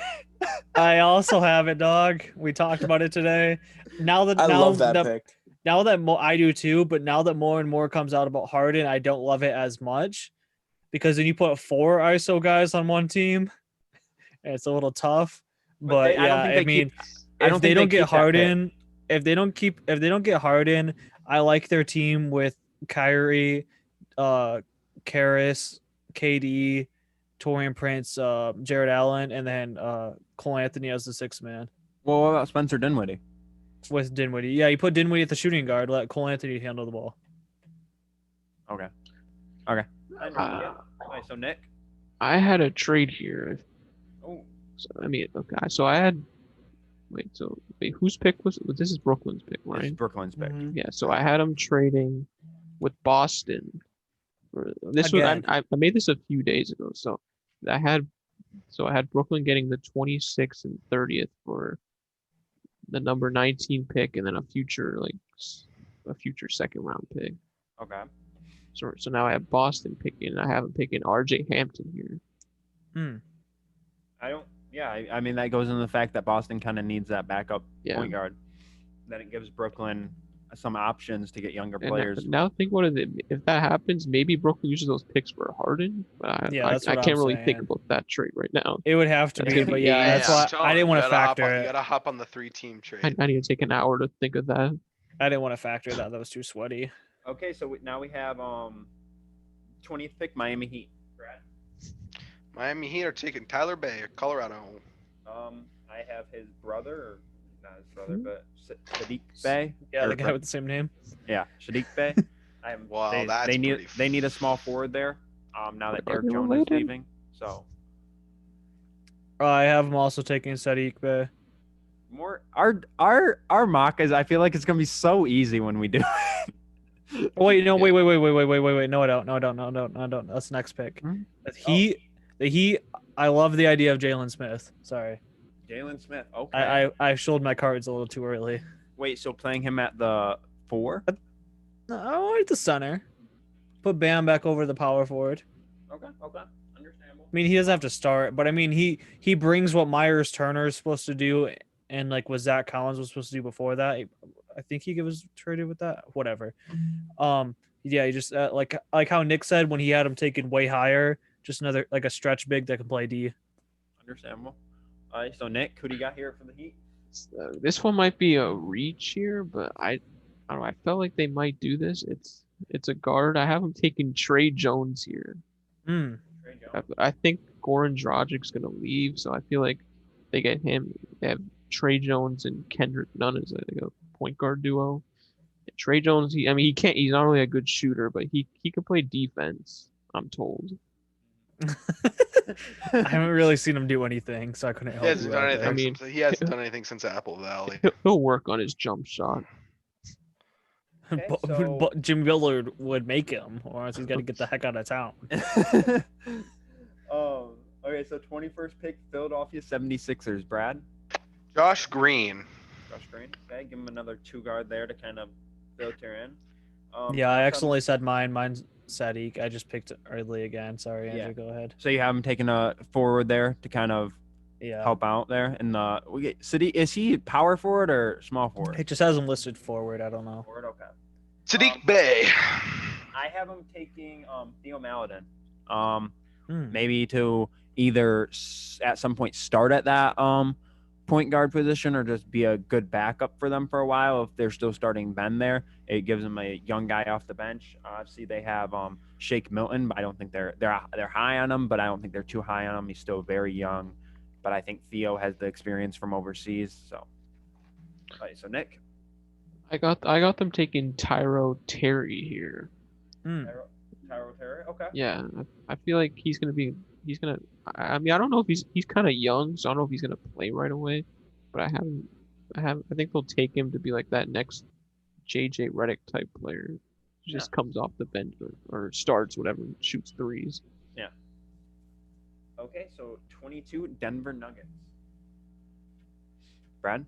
I also have it, dog. We talked about it today. Now that I love that pick. now that I do too, but now that more and more comes out about Harden, I don't love it as much because then you put 4 ISO guys on one team, and it's a little tough. But yeah, I mean, if they don't get Harden, if they don't get Harden, I like their team with Kyrie, Karras, KD, Torian Prince, Jared Allen, and then Cole Anthony as the 6th man. Well, what about Spencer Dinwiddie? With Dinwiddie. Yeah, you put Dinwiddie at the shooting guard, let Cole Anthony handle the ball. Okay. Uh, Alright, so Nick. I had a trade here. Oh. So, I mean, okay. So I had. Wait. Whose pick was? This is Brooklyn's pick, This is right? Brooklyn's pick. Mhm. Yeah. So I had him trading with Boston. This was Again. I made this a few days ago. So I had Brooklyn getting the 26th and 30th for the number 19 pick, and then a future second round pick. Okay. So now I have Boston picking. I have them picking R.J. Hampton here. I mean, that goes into the fact that Boston kind of needs that backup Yeah. point guard. Then it gives Brooklyn some options to get younger And players. now think what if that happens, maybe Brooklyn uses those picks for Harden. But Yeah, that's I what can't I'm really saying. think about that trade right now. It would have to That's be, gonna but be yeah, eight. that's I'm why telling I you, didn't want you to gotta hop factor on- You it. gotta hop on the 3-team trade. I need to take an hour to think of that. I didn't want to factor that. That was too sweaty. Okay, so now we have 20th pick Miami Heat. Brad. Miami Heat are taking Tyler Bay, Colorado. I have his brother, or not his brother, but Sadiq Bey. Yeah, Or the guy with the same name. Yeah, Sadiq Bey. Wow, they, that's they need pretty they need a small forward there. Now that Are Derek they Jones is related? leaving, so I have him also taking Sadiq Bey. more our mock is. I feel like it's gonna be so easy when we do it. Oh, wait, no, Yeah. wait. No, I don't. That's the next pick. Hmm? The Heat. I love the idea of Jalen Smith. Sorry, Jalen Smith. Okay. I showed my cards a little too early. Wait, so playing him at the 4? No, I wanted the center. Put Bam back over the power forward. Okay. Understandable. I mean, he doesn't have to start, but I mean, he brings what Myers Turner is supposed to do and like what Zach Collins was supposed to do before that. I think he was traded with that. Whatever. Yeah, he just like how Nick said when he had him taken way higher, just another like a stretch big that can play D. Understandable. All right, so Nick, who do you got here for the Heat? This one might be a reach here, but I don't know. I felt like they might do this. It's a guard. I have him taking Trey Jones here. Hmm. Trey Jones. I think Goran Dragic's gonna leave, so I feel like they get him. They have Trey Jones and Kendrick Nunn as like a point guard duo. Trey Jones, he can't. He's not really a good shooter, but he can play defense. I'm told. I haven't really seen him do anything, so I couldn't He help hasn't you done out anything. there. I mean, He hasn't done anything since Apple Valley. He'll work on his jump shot. Okay, But so- Jim Willard would make him, or else he's got to get the heck out of town. Okay, so 21st pick, Philadelphia 76ers, Brad. Josh Green. Josh Green. Okay, give him another 2-guard there to kind of filter in. Yeah, I next accidentally said mine. Mine's Sadiq. I just picked early again. Sorry, Andrew. Yeah. Go ahead. So you have him taking a forward there to kind of Yeah. help out there. And City, is he power forward or small forward? It just has him listed forward. I don't know. Forward, okay. Sadiq Bey. I have him taking Theo Maladin. Hmm. Maybe to either at some point start at that point guard position or just be a good backup for them for a while if they're still starting Ben there. It gives them a young guy off the bench. Obviously they have Shake Milton, but I don't think they're high on him, but I don't think they're too high on him. He's still very young, but I think Theo has the experience from overseas. So, all right, so Nick, I got them taking Tyro Terry here. Hmm. Tyro Terry, okay. Yeah, I feel like he's gonna. I mean, I don't know if he's kind of young, so I don't know if he's gonna play right away. But I think they'll take him to be like that next JJ Redick type player. Just comes off the bench or starts whatever, shoots threes. Yeah. Okay, so 22 Denver Nuggets. Brad.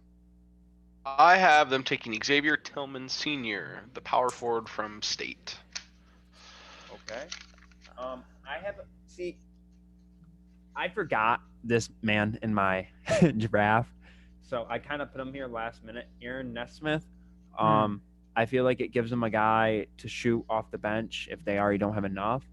I have them taking Xavier Tillman Sr., the power forward from State. Okay. I forgot this man in my draft, so I kind of put him here last minute. Aaron Nesmith. I feel like it gives them a guy to shoot off the bench if they already don't have enough,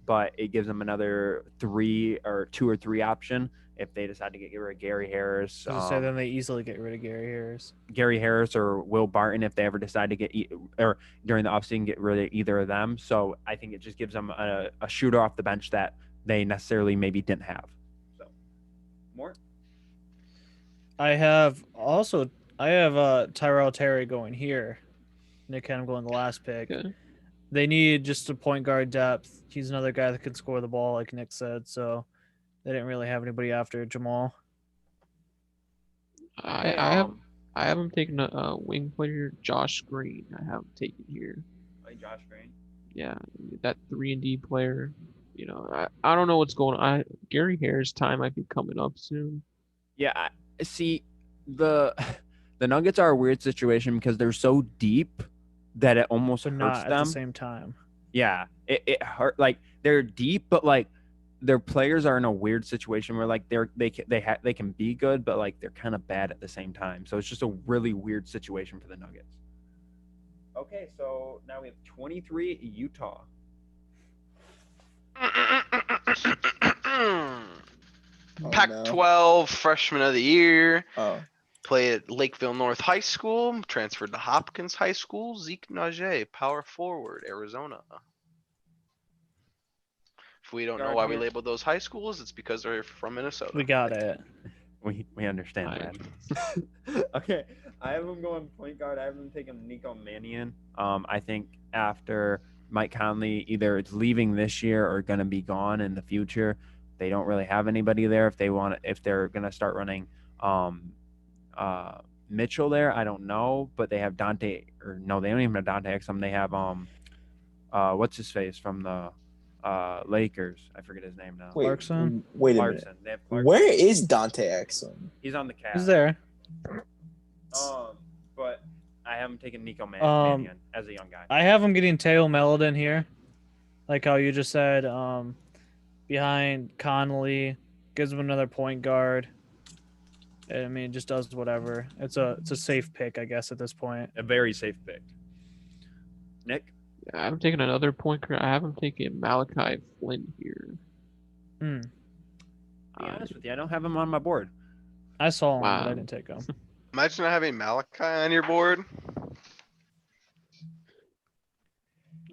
but it gives them another 2 or 3 option if they decide to get rid of Gary Harris. So then they easily get rid of Gary Harris. Gary Harris or Will Barton if they ever decide to or during the offseason get rid of either of them. So I think it just gives them a shooter off the bench that they necessarily maybe didn't have. So more. I have Tyrell Terry going here. Nick had him going the last pick. Okay. They need just a point guard depth. He's another guy that can score the ball, like Nick said. So they didn't really have anybody after Jamal. I have him taking a wing player, Josh Green. I have him taken here. Like Josh Green. Yeah, that 3-and-D player. You know, I don't know what's going on. Gary Harris' time might be coming up soon. Yeah, I see the Nuggets are a weird situation because they're so deep that it almost But hurts not at them. the same time. Yeah, it hurt. Like they're deep, but like their players are in a weird situation where like they can be good, but like they're kind of bad at the same time. So it's just a really weird situation for the Nuggets. Okay, so now we have 23 Utah. Pac-12 Freshman of the Year. Oh. Played at Lakeville North High School. Transferred to Hopkins High School. Zeke Najee, power forward, Arizona. If we don't know why we labeled those high schools, it's because they're from Minnesota. We got it. We understand that. Okay, I have him going point guard. I have him taking Nico Mannion. I think after Mike Conley either it's leaving this year or going to be gone in the future, they don't really have anybody there. If they're going to start running Mitchell there, I don't know, but they have Dante, or no, they don't even have Dante Exum. They have what's his face from the Lakers. I forget his name now. Wait, Clarkson? Wait a Clarkson. minute. They have Clarkson. Where is Dante Exum? He's on the Cavs. He's there. But I haven't taken Nico Mannion as a young guy. I have him getting Teo Meldon here. Like how you just said, behind Connolly, gives him another point guard. I mean, just does whatever. It's a safe pick, I guess, at this point. A very safe pick. Nick? I'm taking another point guard. I have him taking Malachi Flynn here. Hmm. To be honest with you, I don't have him on my board. I saw him, but Wow. I didn't take him. Imagine not having Malachi on your board.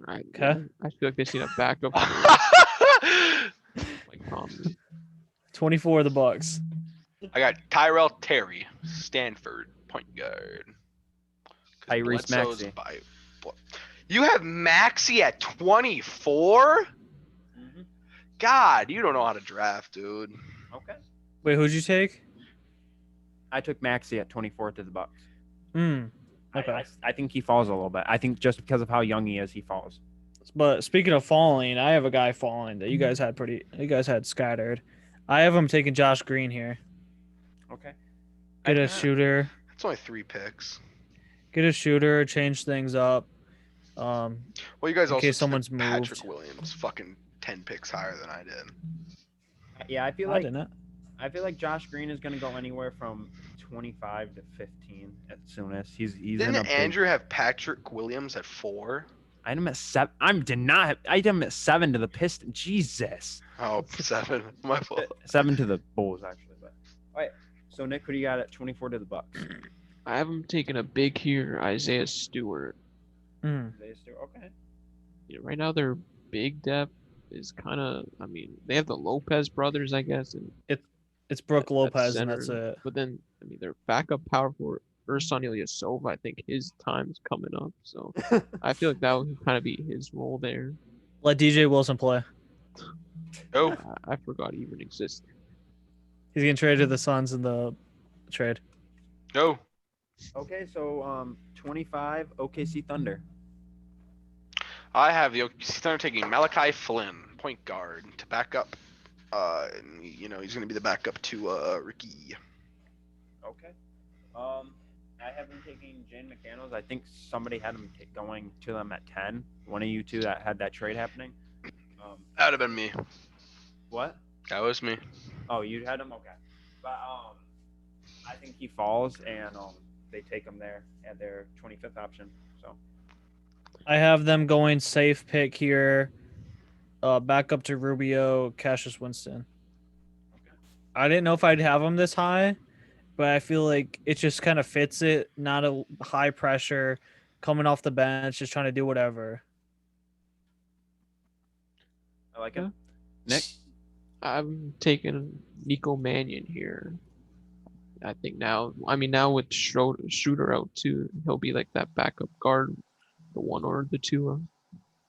Right. Okay. I feel like they need a backup. I Like Conley. 24 of the Bucks. got Tyrell Terry, Stanford point guard. 'Cause Tyrese Bledsoe's Maxey. You have Maxey at 24? God, you don't know how to draft, dude. Okay. Wait, who'd you take? I took Maxey at 24 to the Bucks. Hmm. Okay. I think he falls a little bit. I think just because of how young he is, he falls. But speaking of falling, I have a guy falling that you guys had scattered. I have him taking Josh Green here. Okay. Get a shooter. It's only 3 picks. Get a shooter. Change things up. Well, you guys In also case took someone's Patrick moved. Williams, fucking 10 picks higher than I did. Yeah, I feel I like didn't. Josh Green is going to go anywhere from 25 to 15 at soonest. He's in a Didn't big, Andrew have Patrick Williams at 4? I had him at 7. I had him at 7 to the Pistons. Jesus. Oh, 7. My fault. 7 to the Bulls actually. But all right. So Nick, who do you got at 24 to the Bucks? I have him taking a big here, Isaiah Stewart. Hmm. Okay. Yeah, right now their big depth is kind of. I mean, they have the Lopez brothers, I guess, and It's Brooke at Lopez, and that's center. it. But then, I mean, their backup power forward, Ersan Ilyasova, I think his time's coming up. So I feel like that would kind of be his role there. Let DJ Wilson play. Oh, I forgot he even existed. He's getting traded to the Suns in the trade. no. Okay, so 25 OKC Thunder. I have the OKC Thunder taking Malachi Flynn, point guard, to back up. He's going to be the backup to Ricky. Okay. I have him taking Jane McDaniels. I think somebody had him going to them at 10. One of you two that had that trade happening. That would have been me. What? That was me. Oh, you had him? Okay. But I think he falls, and they take him there at their 25th option. So I have them going safe pick here. Back up to Rubio, Cassius Winston. I didn't know if I'd have him this high, but I feel like it just kind of fits it. Not a high pressure, coming off the bench, just trying to do whatever. I like it. Nick? I'm taking Nico Mannion here. I think now with Schroeder out too, he'll be like that backup guard, the 1 or the 2.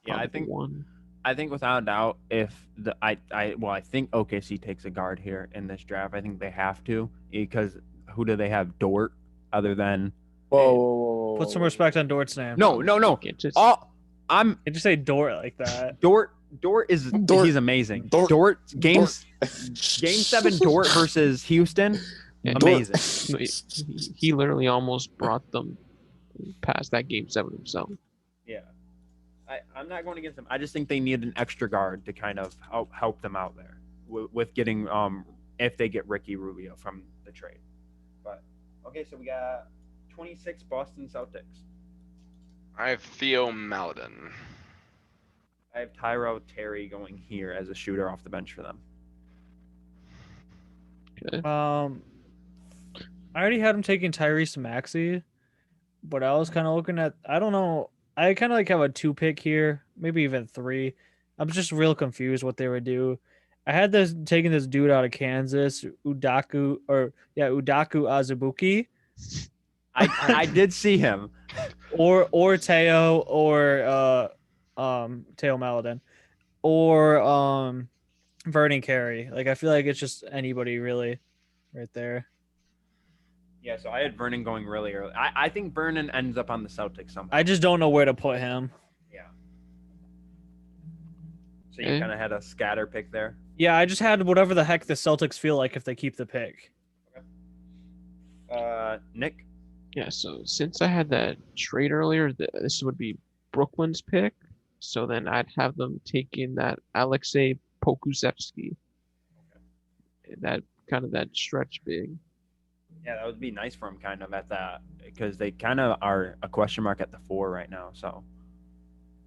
Yeah, I probably think 1. I think without a doubt, if I think OKC takes a guard here in this draft. I think they have to, because who do they have? Dort, other than Whoa. Put some respect on Dort's name. no. Can't just I'm Can't just say Dort like that. Dort is Dort. he's amazing. Dort. Game 7 Dort versus Houston, Yeah, amazing. he literally almost brought them past that game 7 himself. Yeah. I'm not going against them. I just think they need an extra guard to kind of help them out there with getting if they get Ricky Rubio from the trade. But okay, so we got 26 Boston Celtics. I have Theo Maladin. I have Tyrell Terry going here as a shooter off the bench for them. Okay. I already had him taking Tyrese Maxey, but I was kind of looking at. I don't know. I kind of like have a 2 pick here, maybe even 3. I'm just real confused what they would do. I had this taking this dude out of Kansas, Udaku Azubuike, I did see him. or Teo, or Teo Maladin, or Vernon Carey. Like, I feel like it's just anybody really, right there. Yeah, so I had Vernon going really early. I think Vernon ends up on the Celtics somehow. I just don't know where to put him. Yeah. So you kind of had a scatter pick there. Yeah, I just had whatever the heck the Celtics feel like if they keep the pick. Nick? Yeah, so since I had that trade earlier, this would be Brooklyn's pick. So then I'd have them taking that Alexei Pokusevsky. That kind of that stretch big. Yeah, that would be nice for him kind of at that because they kind of are a question mark at the 4 right now. So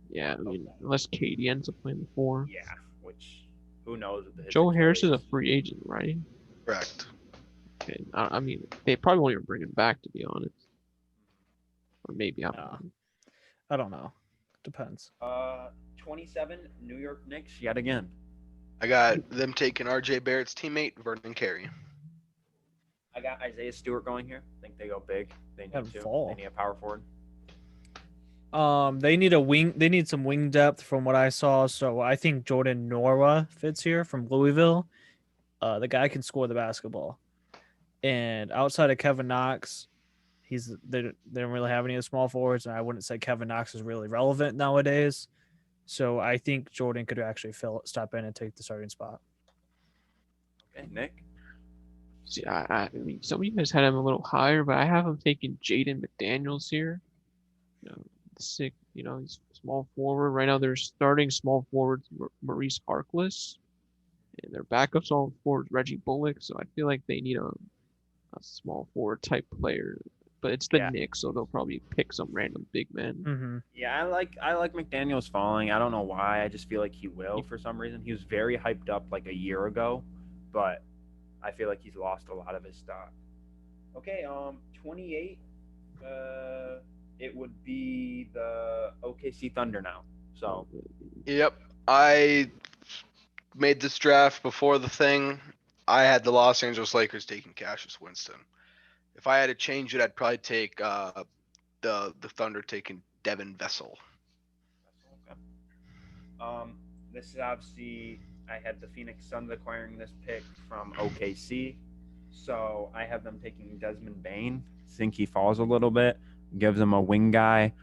Yeah, I mean, unless Katie ends up playing the 4. yeah, which who knows with his Joe Harris is a Achilles. free agent, right? Correct. Okay. I mean, they probably won't even bring him back, to be honest. Or maybe, I don't Nah. know. I don't know. Depends. 27 New York Knicks yet again. I got them taking RJ Barrett's teammate, Vernon Carey. I got Isaiah Stewart going here. I think they go big. They need Have to. fall. They need a power forward. They need a wing. They need some wing depth from what I saw. So I think Jordan Norwa fits here from Louisville. The guy can score the basketball. And outside of Kevin Knox, they don't really have any of the small forwards, and I wouldn't say Kevin Knox is really relevant nowadays. So I think Jordan could actually step in and take the starting spot. Okay, Nick. See, I mean, some of you guys had him a little higher, but I have him taking Jaden McDaniels here. You know, sick. You know, he's small forward right now. They're starting small forwards Maurice Harkless, and their backup small forward Reggie Bullock. So I feel like they need a small forward type player. But it's the Yeah. Knicks, so they'll probably pick some random big man. Mm-hmm. Yeah, I like McDaniel's falling. I don't know why. I just feel like he will for some reason. He was very hyped up like a year ago, but I feel like he's lost a lot of his stock. Okay, 28. It would be the OKC Thunder now. So Yep. I made this draft before the thing. I had the Los Angeles Lakers taking Cassius Winston. If I had to change it, I'd probably take the Thunder taking Devin Vessel. okay. This is obviously I had the Phoenix Suns acquiring this pick from OKC. So I have them taking Desmond Bane. Think he falls a little bit, gives them a wing guy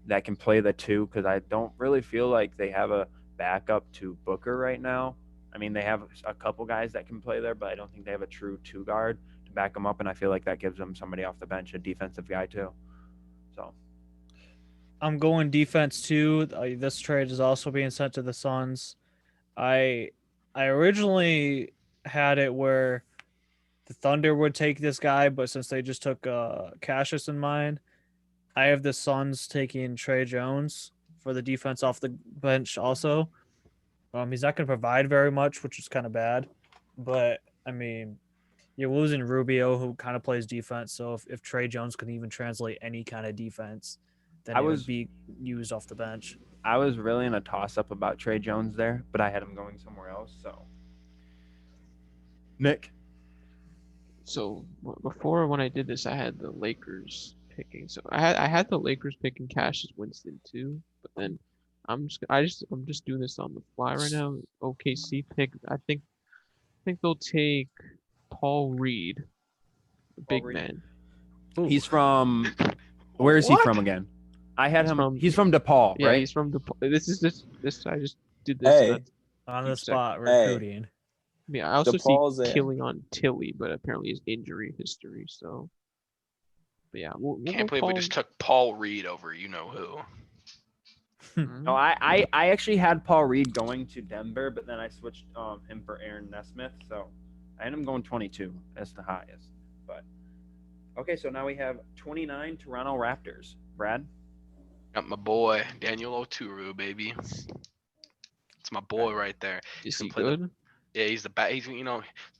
that can play the 2 because I don't really feel like they have a backup to Booker right now. I mean, they have a couple guys that can play there, but I don't think they have a true 2 guard to back them up, and I feel like that gives them somebody off the bench, a defensive guy too. So I'm going defense too. This trade is also being sent to the Suns. I originally had it where the Thunder would take this guy, but since they just took Cassius in mind, I have the Suns taking Trey Jones for the defense off the bench also. He's not going to provide very much, which is kind of bad. But, I mean, you're losing Rubio, who kind of plays defense. So if Trey Jones can even translate any kind of defense, then it would be used off the bench. I was really in a toss-up about Trey Jones there, but I had him going somewhere else. So, Nick. So before when I did this, I had the Lakers picking. So I had the Lakers picking Cassius Winston too, but then I'm just doing this on the fly right now. OKC pick. I think they'll take Paul Reed, the big Reed. man. He's from. Where is he from again? I had him. He's from DePaul, Yeah, right? he's from DePaul. This. I just did this. Hey. On the spot Hey. recruiting. I mean, I also DePaul's see a- killing on Tilly, but apparently his injury history. So, but yeah, we'll Can't go believe we just took Paul Reed over you know who. No, I actually had Paul Reed going to Denver, but then I switched him for Aaron Nesmith. So I had him going 22 as the highest. But okay, so now we have 29 Toronto Raptors. Brad? Got my boy Daniel Oturu, baby. It's my boy right there. Is can he play the- good? Yeah, he's the bat. He's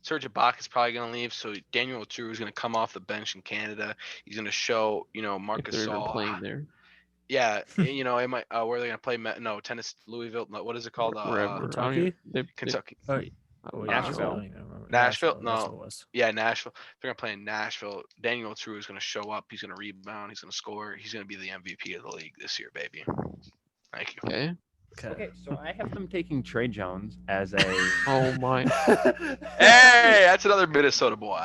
Serge Ibaka is probably gonna leave, so Daniel Oturu is gonna come off the bench in Canada. He's gonna show If Marcus they're even Gasol. playing there, Yeah, it might. Where are they gonna play? No, Tennessee, Louisville. No, what is it called? wherever. I don't Kentucky? even- they- Kentucky. Oh, I don't Nashville. know. I don't even remember. Nashville? That's No. what it was. Yeah, Nashville. They're gonna play in Nashville. Daniel Oturu is gonna show up. He's gonna rebound. He's gonna score. He's gonna be the MVP of the league this year, baby. Thank you. Okay. Okay, so I have them taking Trey Jones as a. Oh my. Hey, that's another Minnesota boy.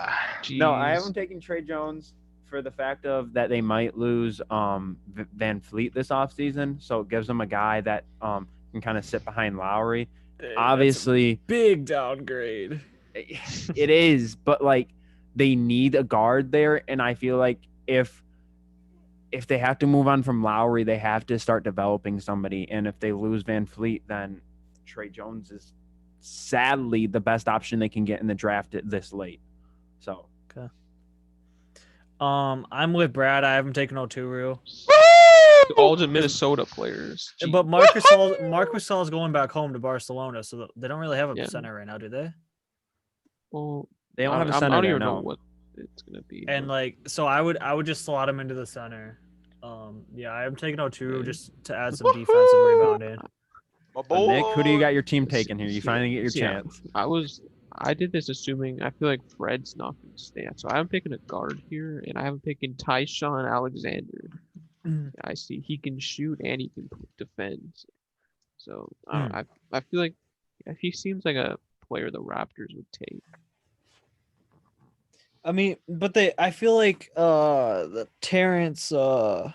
No, I have Jeez. them taking Trey Jones for the fact of that they might lose Van Fleet this offseason. So it gives them a guy that can kind of sit behind Lowry. Obviously, big downgrade. it is, but like they need a guard there, and I feel like if they have to move on from Lowry, they have to start developing somebody. And if they lose Van Fleet, then Trey Jones is sadly the best option they can get in the draft this late. So, I'm with Brad. I haven't taken Oturu. All the Minnesota players. Gee. But Marcus Gasol is going back home to Barcelona, so they don't really have a Yeah. center right now, do they? Well, They don't have a I center don't there, even know no. what it's gonna be. And but- like, so I would just slot him into the center. Yeah, I'm taking Oturu Okay. just to add some defense and rebounding. My So Nick, who do you boy. got your team taking here? You finally get your Yeah. chance. I did this assuming I feel like Fred's not going to stay. So I'm picking a guard here, and I haven't picking Tyshawn Alexander. I see he can shoot and he can defend. So I feel like he seems like a player the Raptors would take. I mean, but I feel like the Terrence guy.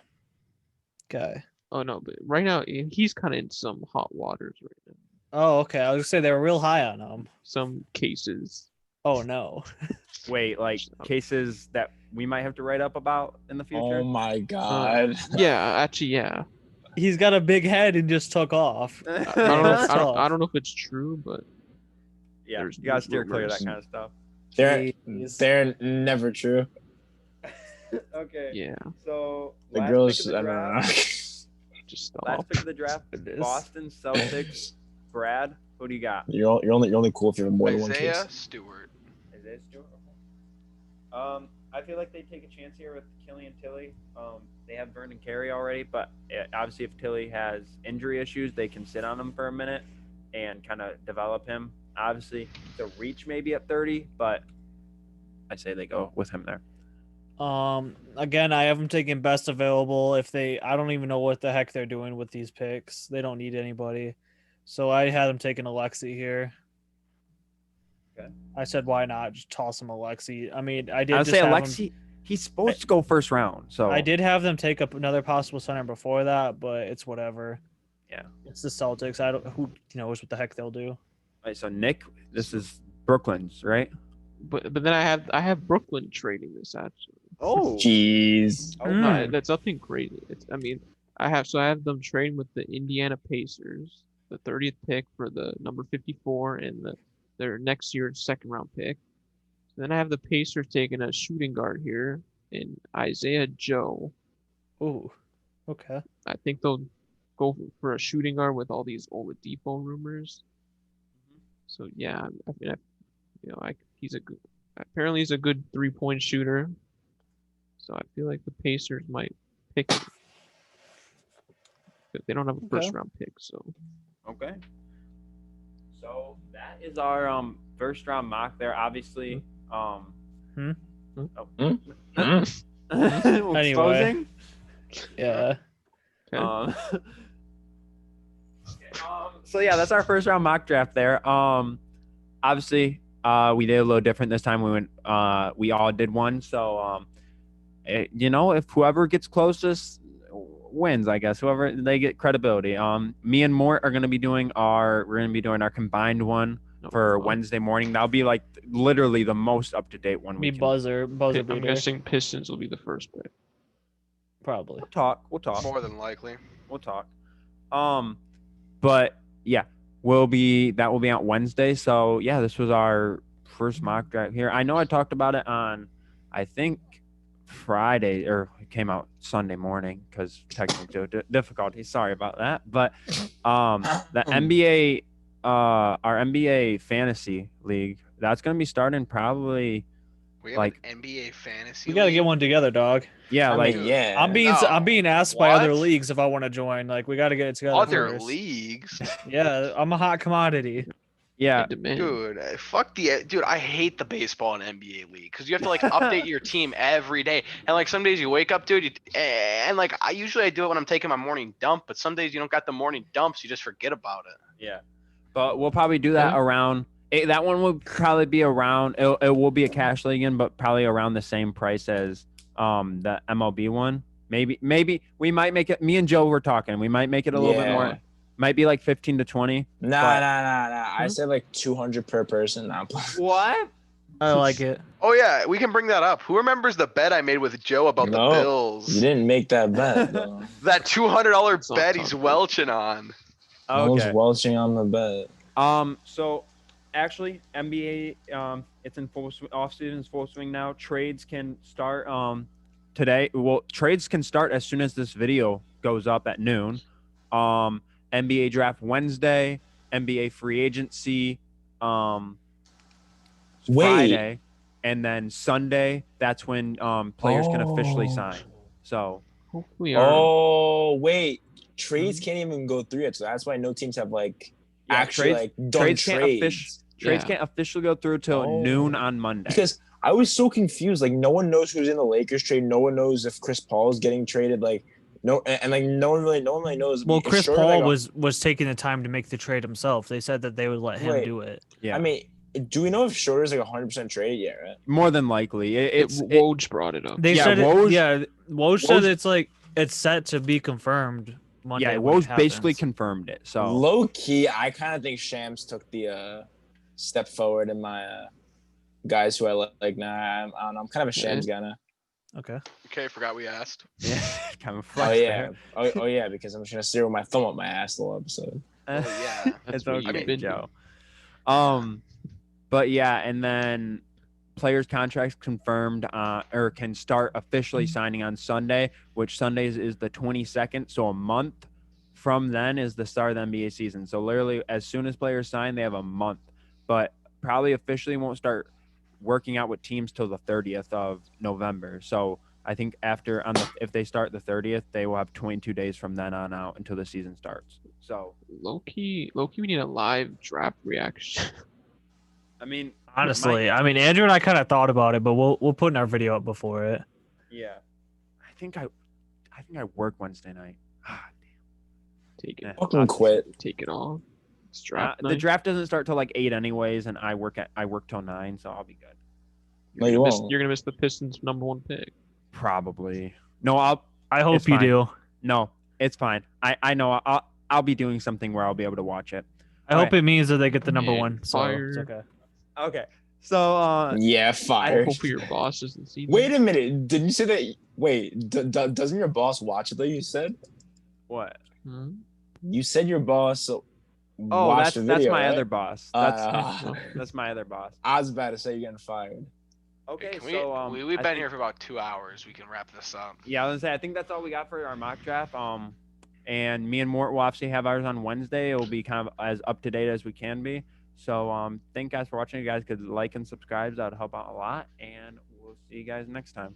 Oh no, but right now he's kind of in some hot waters right now. Oh, okay. I was gonna say they were real high on him. Some cases. Oh no. Wait, like cases that we might have to write up about in the future? Oh my god. Yeah, actually, yeah. He's got a big head and just took off. I don't know. That's I tough. don't know if it's true, but Yeah, There's you gotta steer clear of rumors. that kind of stuff. They're never true. Okay. yeah, So The last girls, pick of the I don't know. draft. just stop. Last pick of the draft. It is. Boston Celtics. Brad, who do you got? You're only cool if you have more than one Isaiah case. Stewart. Is it Stewart? I feel like they take a chance here with Killian Tilly. They have Vernon Carey already, but obviously if Tilly has injury issues, they can sit on him for a minute and kind of develop him. Obviously, the reach maybe at 30, but I say they go with him there. Again, I have them taking best available. I don't even know what the heck they're doing with these picks. They don't need anybody. So I had them taking Alexi here. Okay. I said, why not? Just toss him Alexi. I mean, I did I'd just say have Alexi, he's supposed to go first round. So I did have them take up another possible center before that, but it's whatever. Yeah. It's the Celtics. Who knows what the heck they'll do. All right, so Nick, this is Brooklyn's, right? But then I have Brooklyn trading this actually. Oh, Jeez. No, that's nothing crazy. I have them trading with the Indiana Pacers, the 30th pick for the number 54 and their next year's second round pick. Then I have the Pacers taking a shooting guard here in Isaiah Joe. Ooh. Okay. I think they'll go for a shooting guard with all these Oladipo rumors. So yeah, apparently he's a good 3-point shooter. So I feel like the Pacers might pick him. But they don't have a first round pick, so okay. So that is our first round mock there. Obviously, exposing. Yeah. okay. So yeah, that's our first round mock draft there. Obviously, we did a little different this time. We all did one. So, if whoever gets closest wins, I guess. Whoever they get credibility. Me and Mort are gonna be doing our combined one for Wednesday morning. That'll be like literally the most up to date one. Be buzzer I'm beater. guessing Pistons will be the first pick. Probably. We'll talk. More than likely. We'll talk. But yeah, that will be on Wednesday. So yeah, this was our first mock draft here. I know I talked about it on, I think Friday, or it came out Sunday morning because technical difficulties. Sorry about that. But the NBA, our NBA fantasy league, that's gonna be starting probably. We have like an NBA fantasy. We gotta league? get one together, dog. Yeah, I like mean, yeah. I'm being asked by other What? leagues if I want to join. Like, we gotta get it together. Other first. leagues, Yeah, I'm a hot commodity. yeah. They demand. dude. Dude. I hate the baseball and NBA league because you have to like update your team every day, and like some days you wake up, dude, and like I do it when I'm taking my morning dump, but some days you don't got the morning dumps, you just forget about it. Yeah, but we'll probably do that around. That one will probably be around. It will be a cash league in, but probably around the same price as the MLB one. Maybe we might make it. Me and Joe were talking. We might make it a little bit more. Might be like 15 to 20. Nah. I said like 200 per person. Nah, What? I like it. Oh yeah, we can bring that up. Who remembers the bet I made with Joe about No, the Bills? you didn't make that bet, though. That $200 It's not bet he's tough. welching on. I was Okay. welching on the bet. So actually, NBA, it's in off season's full swing now. Trades can start today. Well, trades can start as soon as this video goes up at noon. NBA draft Wednesday, NBA free agency Friday, and then Sunday. That's when players can officially sign. So Hopefully, wait, trades can't even go through it, so that's why no teams have actually done trades. Trades can't officially go through till noon on Monday. Because I was so confused. Like, no one knows who's in the Lakers trade. No one knows if Chris Paul is getting traded. No one really knows. Well, Chris Paul was taking the time to make the trade himself. They said that they would let him do it. Yeah. I mean, do we know if Schroeder's 100% traded yet? Right? More than likely, Woj brought it up. They said Woj said it's set to be confirmed Monday. Yeah, Woj basically confirmed it. So low key, I kind of think Shams took the step forward in my guys who I like. Nah, I don't know. I'm kind of a Shams guy now. Okay. Okay, forgot we asked. Yeah, kind of. Oh yeah. Oh yeah, because I'm just gonna steer with my thumb up my ass the whole episode. Oh yeah, it's okay, Joe. But yeah, and then players' contracts confirmed or can start officially signing on Sunday, which Sundays is the 22nd. So a month from then is the start of the NBA season. So literally, as soon as players sign, they have a month. But probably officially won't start working out with teams till the 30th of November. So I think if they start the 30th, they will have 22 days from then on out until the season starts. So low key, we need a live draft reaction. I mean, honestly, Andrew and I kind of thought about it, but we'll put in our video up before it. Yeah, I think I work Wednesday night. Ah, damn. Take it. Fucking quit. Take it all. It's draft the draft doesn't start till 8 anyways, and I work till 9, so I'll be good. No, you won't. You're gonna miss the Pistons' #1 pick. Probably. No, I hope you do. No, it's fine. I know I'll be doing something where I'll be able to watch it. I hope it means that they get the #1. So Fire. it's okay. Okay. So yeah, fire. Hopefully your boss doesn't see. Wait a minute. Didn't you say that? Wait, doesn't your boss watch it though? You said. What? You said your boss. Oh, that's my right? other boss. That's my other boss. I was about to say you're getting fired. Okay, so we've been here for about 2 hours. We can wrap this up. Yeah, I was gonna say I think that's all we got for our mock draft. And me and Mort will obviously have ours on Wednesday. It will be kind of as up to date as we can be. So thank you guys for watching. You guys could like and subscribe. That would help out a lot. And we'll see you guys next time.